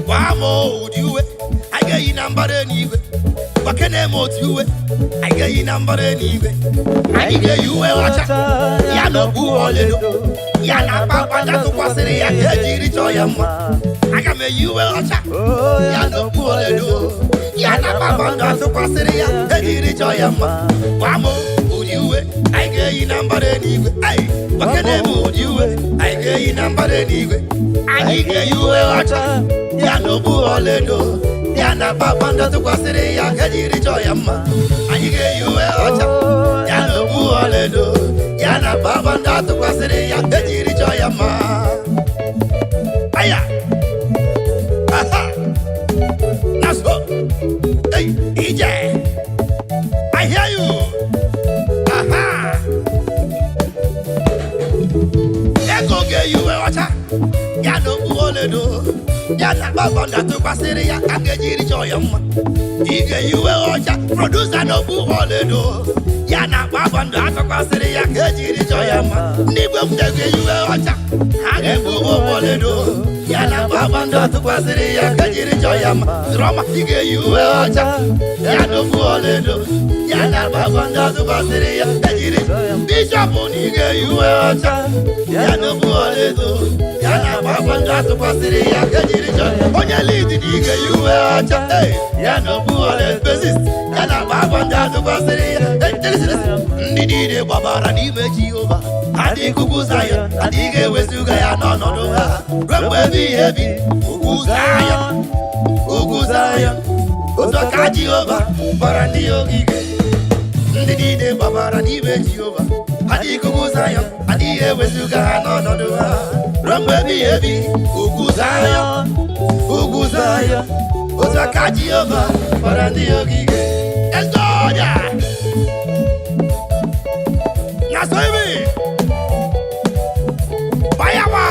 Speaker 2: Wamo diwe, I get you number anyway. Wakene mo diwe, I get you number anyway. I get you a wacha, ya no bu oledo. Ya na papa da to kwasere ya kejiri choyama. I got me you a wacha, ya no bu oledo. Ya na papa da to kwasere ya kejiri choyama. Wamo diwe, I get you number anyway. Ay, wakene mo diwe, I get you number anyway. I get you a wacha. Ya no bu oledo. Ya na papa ndo tukwasiri ya kejiri choyama. Anyige yuwe ocha. Ya no bu oledo. Ya na papa ndo tukwasiri ya kejiri choyama. Aya. Aha. Naso. Hey, EJ. I hear you. Aha. Ego ge yuwe ocha. Ya no bu oledo. Ya na baba na to kwasiri ya kagejiri choyama. Ige yuwe ocha producer no bu oledo. Ya na baba na to kwasiri ya kagejiri choyama. Nibwe mdege yuwe ocha age bu oledo. Ya na baba na to kwasiri ya kagejiri choyama. Drama ige yuwe ocha ya no bu oledo. Ya na baba na to kwasiri ya kagejiri Bishop ige yuwe ocha ya no bu oledo. Ya na baba na to kwasiri ya kagejiri onye lead nige yuwe acha ya no bu ole basis ya na baba nda to kwasiri ya ndidi babara n'ime Jehova adi kuku Zion adi ga-ewezuga ya n'ọnọdụ ha remgbe ebi ugwu Zion otu aka Jehova bara ndị ogige ndị niile babara n'ime Jehova adi kuku Zion adi ga-ewezuga ha n'ọnọdụ ha remgbe ebi ugwu Zion otu aka Jehova bara ndị ogige ezoja na so ibi bayawa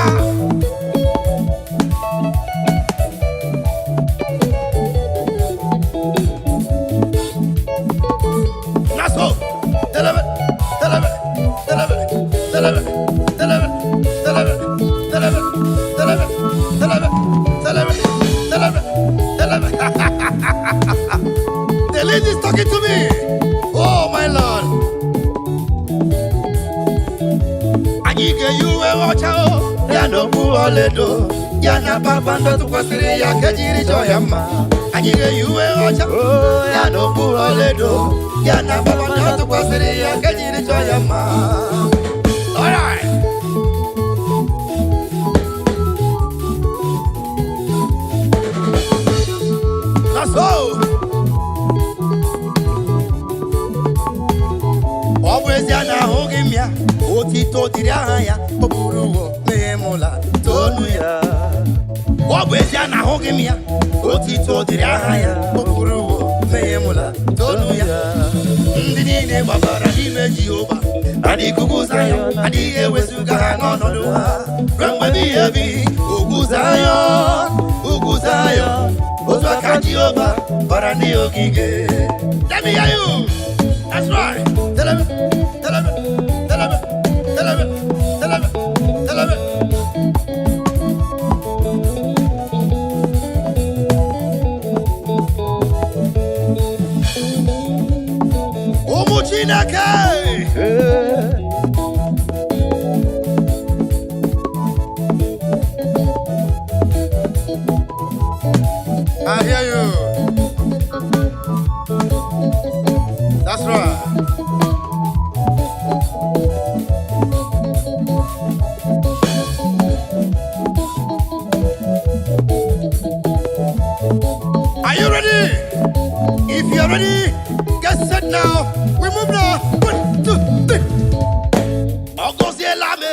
Speaker 2: na so telebe ochao, ya no buoledo, ya na babando tu kwasiri ya kejiri joyama. Anyige yuwe ochao, ya no buoledo, ya na babando tu kwasiri ya kejiri joyama. All right. That's all. Always yana hogimya, otito diraya, oburuwo memola tonuya. Always yana hogimya, otito diraya, oburuwo memola tonuya. Ndine babara dime Jehovah, adi kuguzayo, adi ewesuga nonoduha. Remwe biyebi, uguzayo, ozwaka Jehovah, barani ogige. Let me hear you. That's right. Tell him. I hear you. That's right. Are you ready? If you're ready, get set now. We move now. 1, 2, 3. Ogozielame.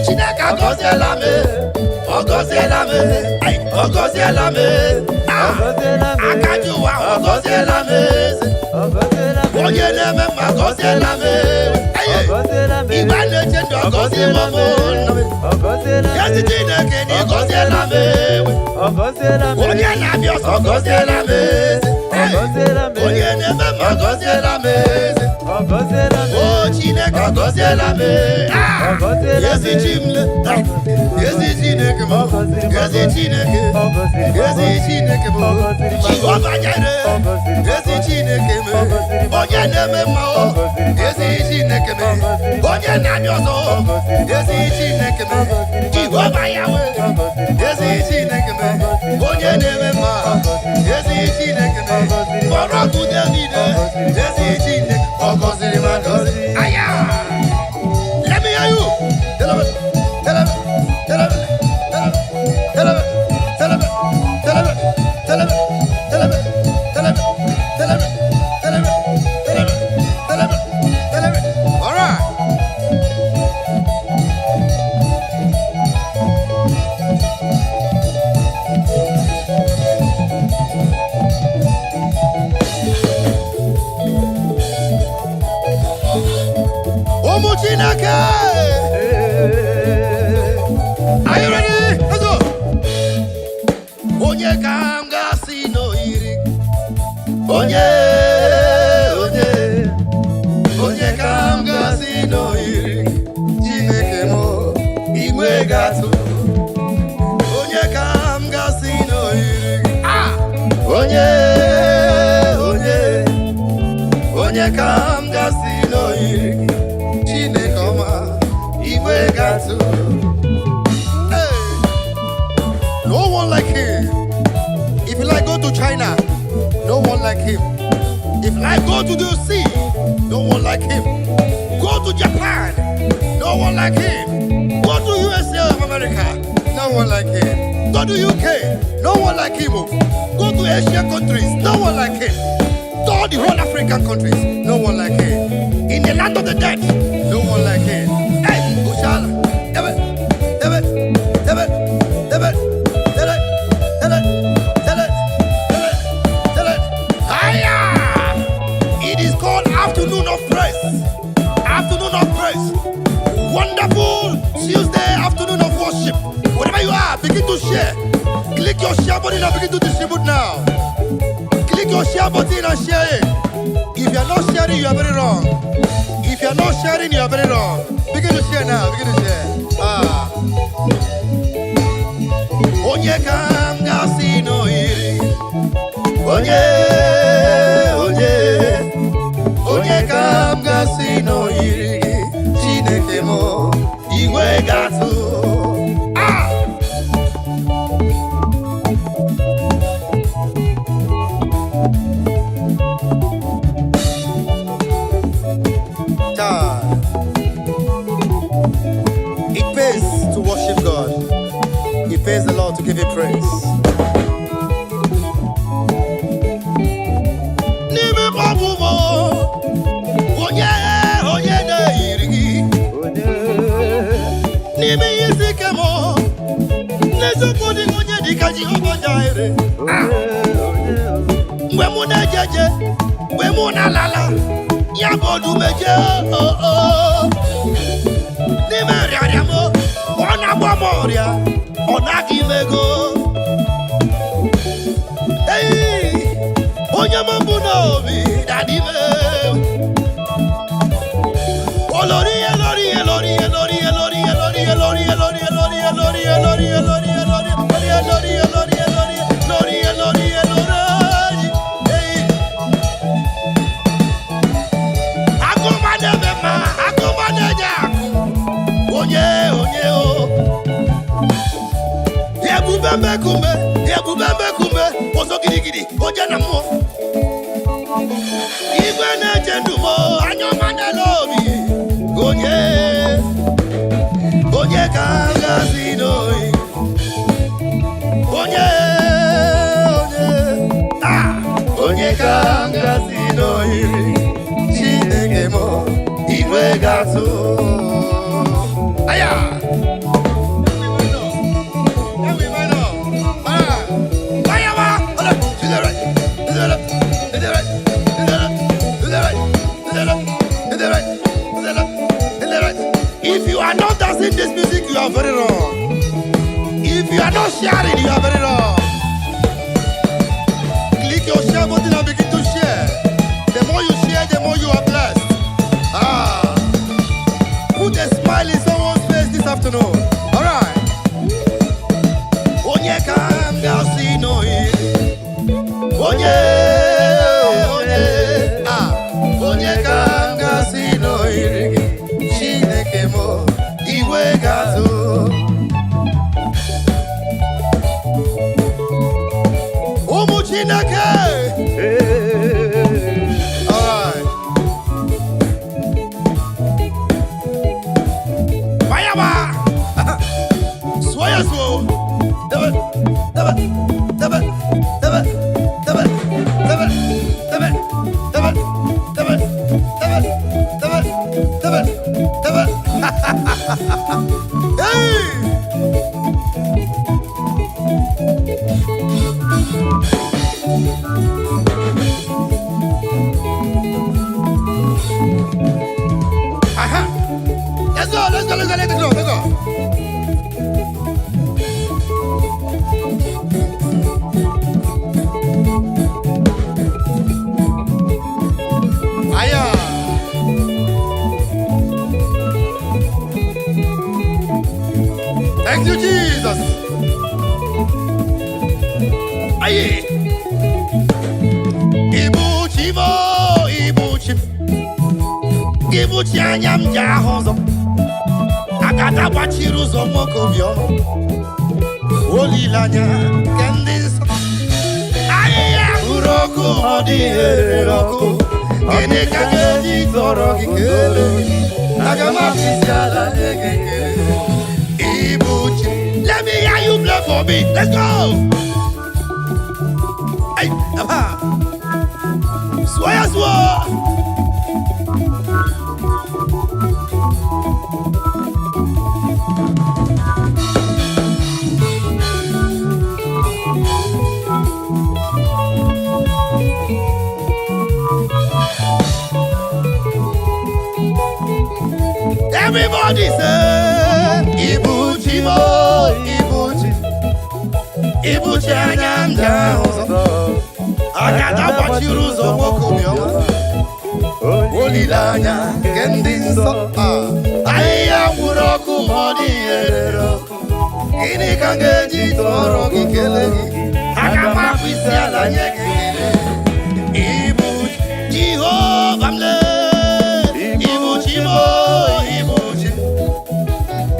Speaker 2: Chineka Ogozielame. Ay, Ogozielame. Akajuwa Ogozielame. Oye neme Ogozielame. Ibane chendo Ogozielame. Yesi Chineke ni Ogozielame. Oye nabios Ogozielame. Oye neme Ogozielame. Oh Chineke Ogozielame. Yesi Chimle. Yesi Chineke mo. Yesi Chineke. Yesi Chineke mo. Chihuahua Jare. Yesi Chineke mo. Oye neme mo. Yesi Chineke mo. Oye nanyoso. Yesi Chineke mo. Chihuahua Yahweh. Yesi Chineke mo. Oye neme mo. Yesi Chineke mo. Moroku Davide. Yesi Chineke. Ogozili Magozi. Aya. Let me hear you. Tell him. All right. Are you ready? Let's go. Onye kanga sino iri. Onye kanga sino iri. Chineke mo igwe gatu. Onye kanga sino iri. Ah. Onye kanga sino iri. Chineke ma igwe gatu. No one like him. If you like go to China, no one like him. If you like go to the sea, no one like him. Go to Japan, no one like him. Go to USA of America, no one like him. Go to UK, no one like him. Go to Asian countries, no one like him. To the whole African countries, no one like him. In the land of the dead, no one like him. Hey, Ushala, it is called afternoon of praise. Afternoon of praise. Wonderful Tuesday afternoon of worship. Wherever you are, begin to share. Click your share button and begin to distribute now. Click your share button and share it. If you are not sharing, you are very wrong. If you are not sharing, you are very wrong. Begin to share now. Begin to share. Onye kanga sino iri. Onye praise the Lord, to give Him praise.
Speaker 1: If you are not dancing this music, you are very wrong. If you are not sharing, you are very wrong. Click your share button and begin to share. The more you share, the more you are blessed. Put a smile in someone's face this afternoon. All right. Onye kam gasi no ye. Onye kam gasi no ye. Chineke mo iwe gazo. Umu Chineke. Let's go. Thank you, Jesus. Aye. Ibuchi anyam jahozo. Akata wachiru zomoko biono. Olilanya kendis. Aye, uroku odi roku. Kene kageji toro kikele. Agama fisiala negekele. Ibuchi, let me hear you play for me. Let's go. Hey, aha. Swaya. Everybody say, Ibuchi mo, Ibuchi anyam jahozo. Agada wachiru zomoko biono. Olilanya kendinso. Aya uroku modi eroko. Ini kangeji toro kikele. Agama fisiala nyekele. Ibuchi Jehovah mle. Ibuchi mo.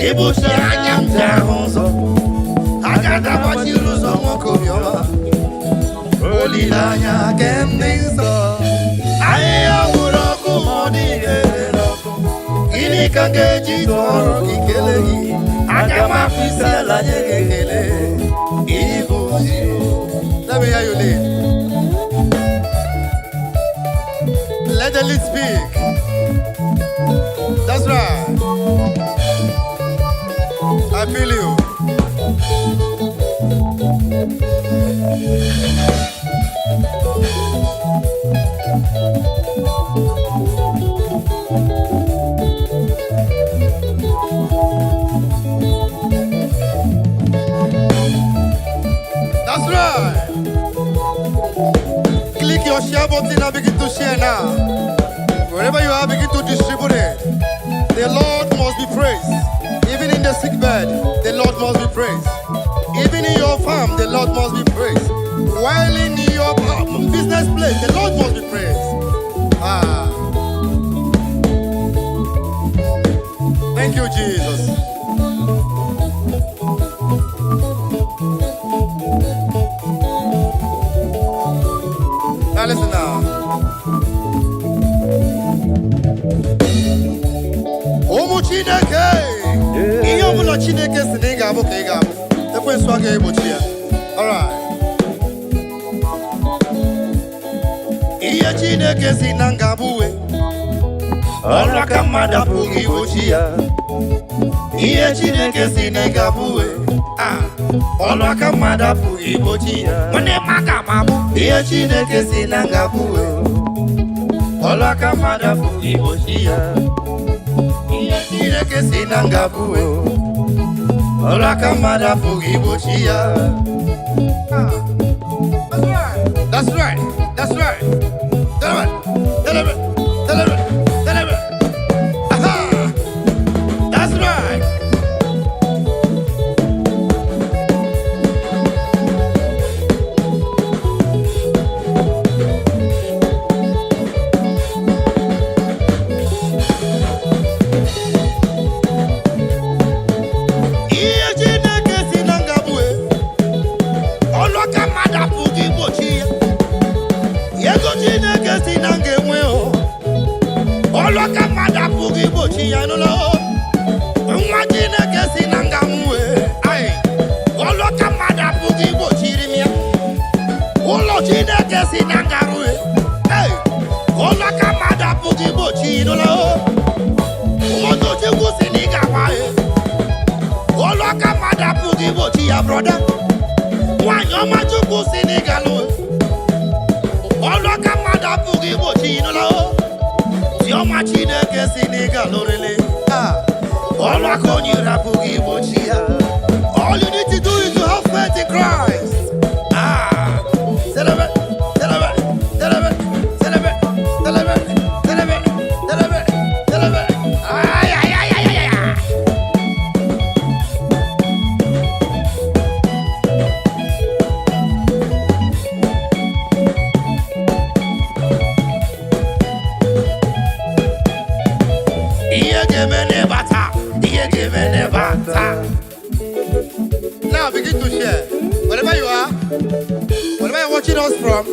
Speaker 1: Ibuchi anyam jahozo. Agada wachiru zomoko biono. Olilanya kendinso. Aya uroku modi eroko.
Speaker 2: Gini kangeji toro kikele Agama fisela nyekele Igbo. Let me hear you lead. Let the lead speak. That's right. I feel you. That's right. Click your share button and begin to share now. Wherever you are, begin to distribute it. The Lord must be praised. Even in the sick bed, the Lord must be praised. Even in your farm, the Lord must be praised. While in your business place, the Lord must be praised. Thank you, Jesus. Now listen now. Omu Chineke, iyo mula Chineke siniga abu kega abu. Tekwe swage ibo chia. Alright. Iya Chineke sinanga buwe. Olwa kamada pugi ibo chia. Iya Chineke siniga buwe. Olwa kamada pugi ibo chia. Mane maka mabu. Iya Chineke sinanga buwe. Olwa kamada pugi ibo chia. Chineke sinanga buwe Ola kamada fugi bochia. That's right. That's right. Deliver. Aha. That's right. Brother, why you want to go Senegal? All the Kamada Pugi Bochino, your machine gets Senegal, really. All the Conura Pugi Bochia. All you need to do is to have faith in Christ. Celebrate. Now begin to share. Wherever you are, wherever you're watching us from,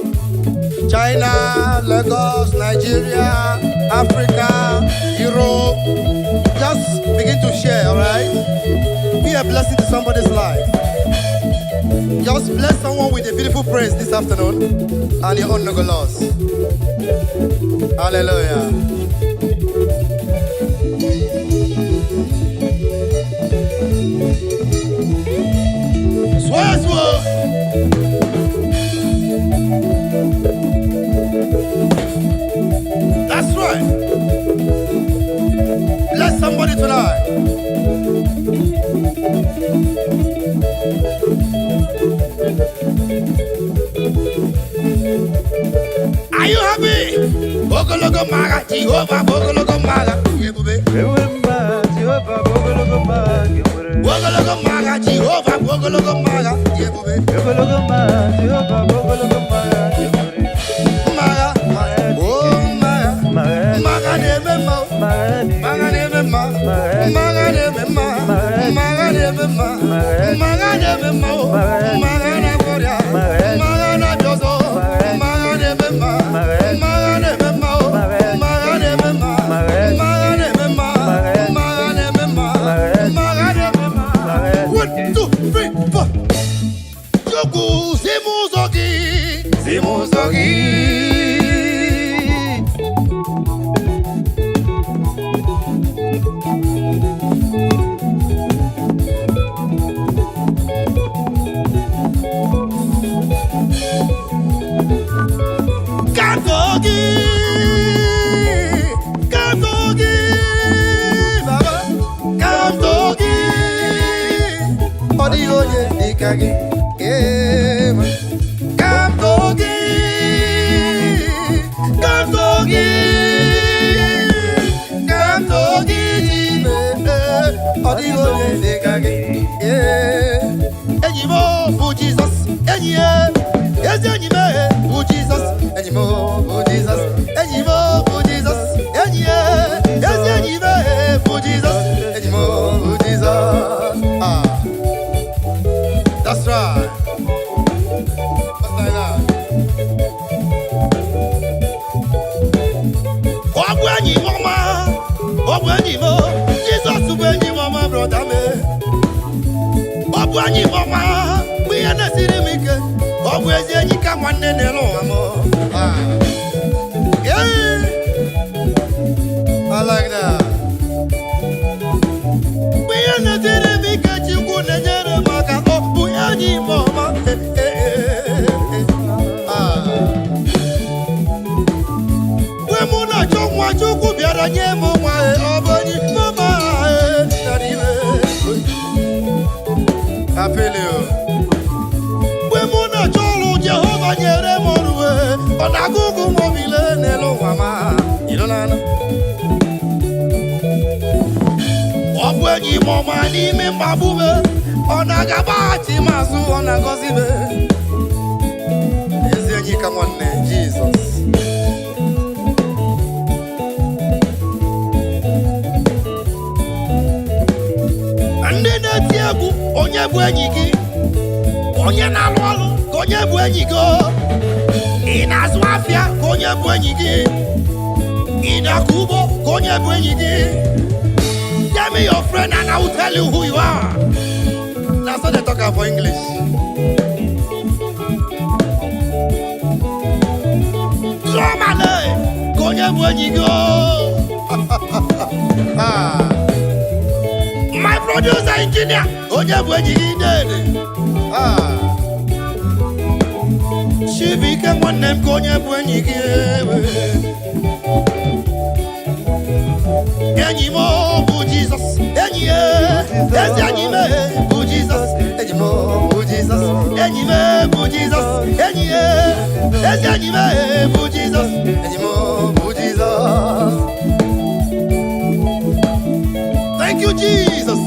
Speaker 2: China, Lagos, Nigeria, Africa, Europe, just begin to share, alright? Be a blessing to somebody's life. Just bless someone with a beautiful praise this afternoon, and your own no go lost. Hallelujah. That's right. Bless somebody tonight. Are you happy? Bogologo maga, Jehovah, Bogologo maga. Jehovah, Bogologo maga, Jehovah, Bogologo maga.
Speaker 1: Chukwu Zimuzogi. Kantogi, Baba, Kantogi.
Speaker 2: Odioye ikage.
Speaker 1: Kantogi,
Speaker 2: Odioye ikage.
Speaker 1: Enyimo bu Jesus, enye, enyime bu Jesus,
Speaker 2: Enyimo, oh Jesus.
Speaker 1: enyimo bu Jesus, enye, enyime bu Jesus.
Speaker 2: Enyimo, oh Jesus.
Speaker 1: Ah, that's right.
Speaker 2: What's like that?
Speaker 1: Ogwenyi mama, ogwenyi mo, Jesus ogwenyi mama brother me. Ogwenyi mama, we na siri mike. Ogwenyi enyi ka nwanne nelo amo.
Speaker 2: Ah,
Speaker 1: Yeah,
Speaker 2: I like that.
Speaker 1: we na siri mike chukwu na nyere maka ogwenyi mama.
Speaker 2: Ah,
Speaker 1: We mu na chokwa chukwu biara nye mu nwa ogwenyi mama.
Speaker 2: I feel you.
Speaker 1: We mu na cholu Jehova nyere moruwe. Ona gugu mobile nelo mama.
Speaker 2: You don't know.
Speaker 1: Ogwenyi mama n'ime mgbabube. Ona gabachi mazu ona gozibe.
Speaker 2: Ezi enyi ka nwanne Jesus.
Speaker 1: Ndị na-eti egwu onye bụ enyi gị, onye na-alụ ọrụ ka onye bụ enyi gị, ị na-azụ afịa ka onye bụ enyi gị, ị na-akọ ugbo ka onye bụ enyi gị. Tell me your friend and I will tell you who you are.
Speaker 2: Now so they talk for English.
Speaker 1: Drumale ka onye bụ enyi gị.
Speaker 2: Ah,
Speaker 1: My producer engineer onye bụ enyi gị dede.
Speaker 2: ah,
Speaker 1: Chibike nwanne m ka onye bụ enyi gị. Enyi m bụ Jizọs, enyi ya, ezi enyi m bụ Jizọs,
Speaker 2: Enyimo, oh Jesus.
Speaker 1: enyi m bụ Jizọs, enyi ya, ezi enyi m bụ Jizọs.
Speaker 2: Enyimo, oh Jesus.
Speaker 1: Thank you, Jesus.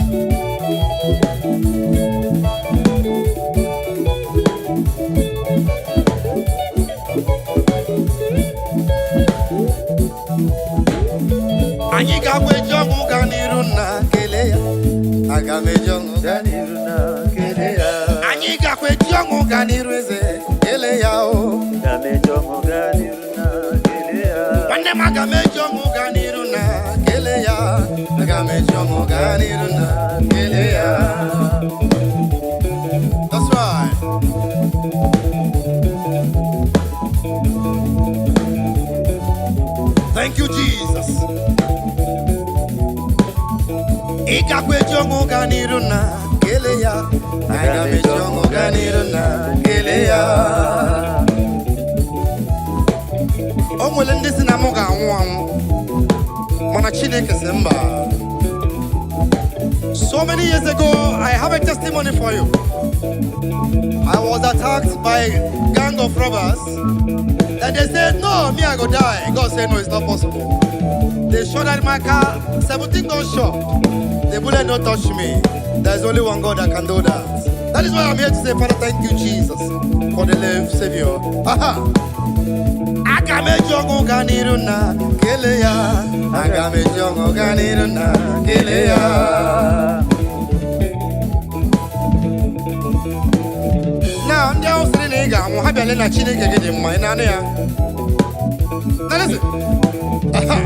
Speaker 1: Anyị ga-agwa eji ọgwụ gaa n'iru nna kelee ya.
Speaker 2: Aga m eji ọṅụ gaa n'iru na kele ya.
Speaker 1: Anyị ga-akwa eji ọgwụ gaa n'iru eze
Speaker 2: Kele ya o.
Speaker 3: Aga m eji ọṅụ gaa n'iru na kele ya.
Speaker 1: nwanne m aga m eji ọgwụ gaa n'iru na
Speaker 2: Kele ya. Aga m eji ọṅụ gaa n'iru na kele ya.
Speaker 1: that's right. Thank you, Jesus. Ị gakwa eji ọṅụ gaa n'iru na
Speaker 2: Kele ya. Aga m eji ọṅụ gaa n'iru na kele ya.
Speaker 1: o nwere ndị si na mụ ga-anwụ anwụ mana Chineke sị mba. So many years ago, I have a testimony for you. I was attacked by a gang of robbers. And they said, no, me, I go die. God said, no, it's not possible. They shot at my car, 17 gunshots. The bullet don't touch me. There's only one God that can do that. That is why I'm here to say, Father, thank you, Jesus, for the life Savior. Aha! Aga m eji ọṅụ gaa n'iru na kele ya.
Speaker 2: Aga m eji ọṅụ gaa n'iru na kele ya.
Speaker 1: Na ndị ahụ sịrị na ị ga-anwụ ha bịala na Chineke gị dị mma ị na-anụ ya. Na listen. Aha.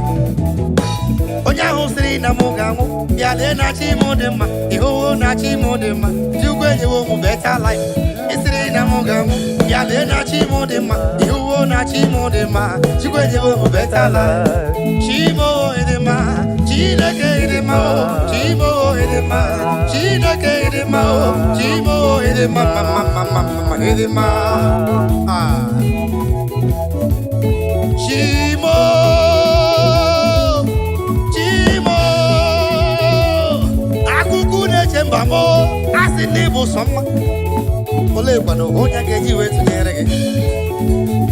Speaker 1: Onye ahụ sịrị na mụ ga-anwụ bịa lee na chi m dị mma ịhụhụ na chi m dị mma Chukwu enyewo m better life. Ị sịrị na m
Speaker 2: na chimo de ma, you na chimo de ma, chikwenye wo better life. Chimo de ma, chineke de ma, chimo de ma, chineke de ma, chimo de ma, mama de ma. Ah. Chimo, chimo, akuku ne chembamo, asinibu soma. Ole kwano honya geji wetu nyerege.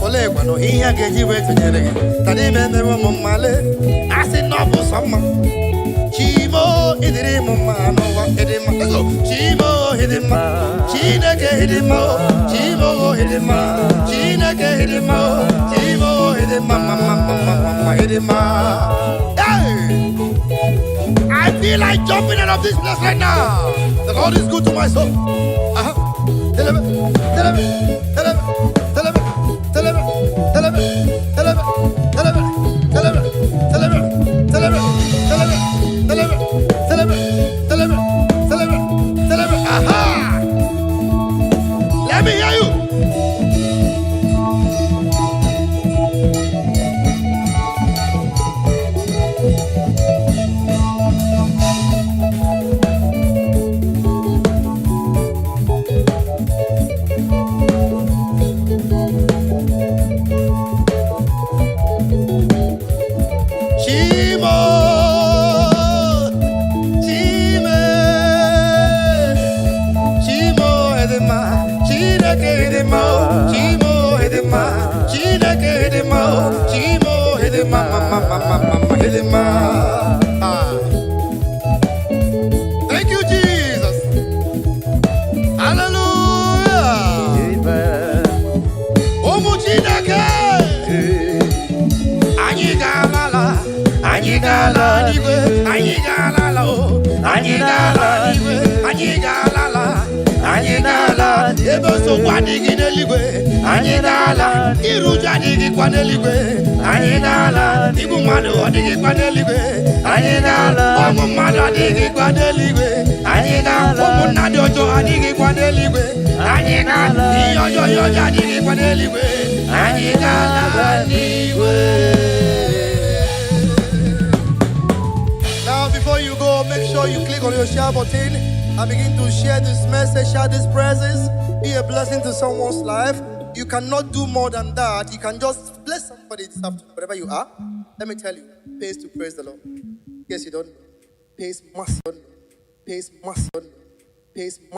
Speaker 2: Ole kwano hiya geji wetu nyerege. Tani meme wo mumale, asinobu soma. Chimo idiri mumma no wa idima. Chimo idima, chineke idima, chimo idima, chineke idima, chimo idima, mama idima. Hey, I feel like jumping out of this place right now. The Lord is good to my soul. Tell me. Aha! Let me hear you. Thank you, Jesus. Hallelujah.
Speaker 3: Amen.
Speaker 2: Omuchinake. Anyigalala, anyigalala, anyigalala, anyigalala, anyigalala, anyigalala. Ebo so kwadigi neligwe, anyigalala. Iruja digi kwaneligwe, anyigalala. Ibu manu odigi kwaneligwe, anyigalala. Omu manu odigi kwaneligwe, anyigalala. Omu nadojo odigi kwaneligwe, anyigalala. Iyoyo odigi kwaneligwe, anyigalala ligwe. Now before you go, make sure you click on your share button and begin to share this message, share this presence. Be a blessing to someone's life. You cannot do more than that. You can just bless somebody this afternoon, wherever you are. Let me tell you, pays to praise the Lord. Yes, you don't know. Pays must. Pays must. Pays must.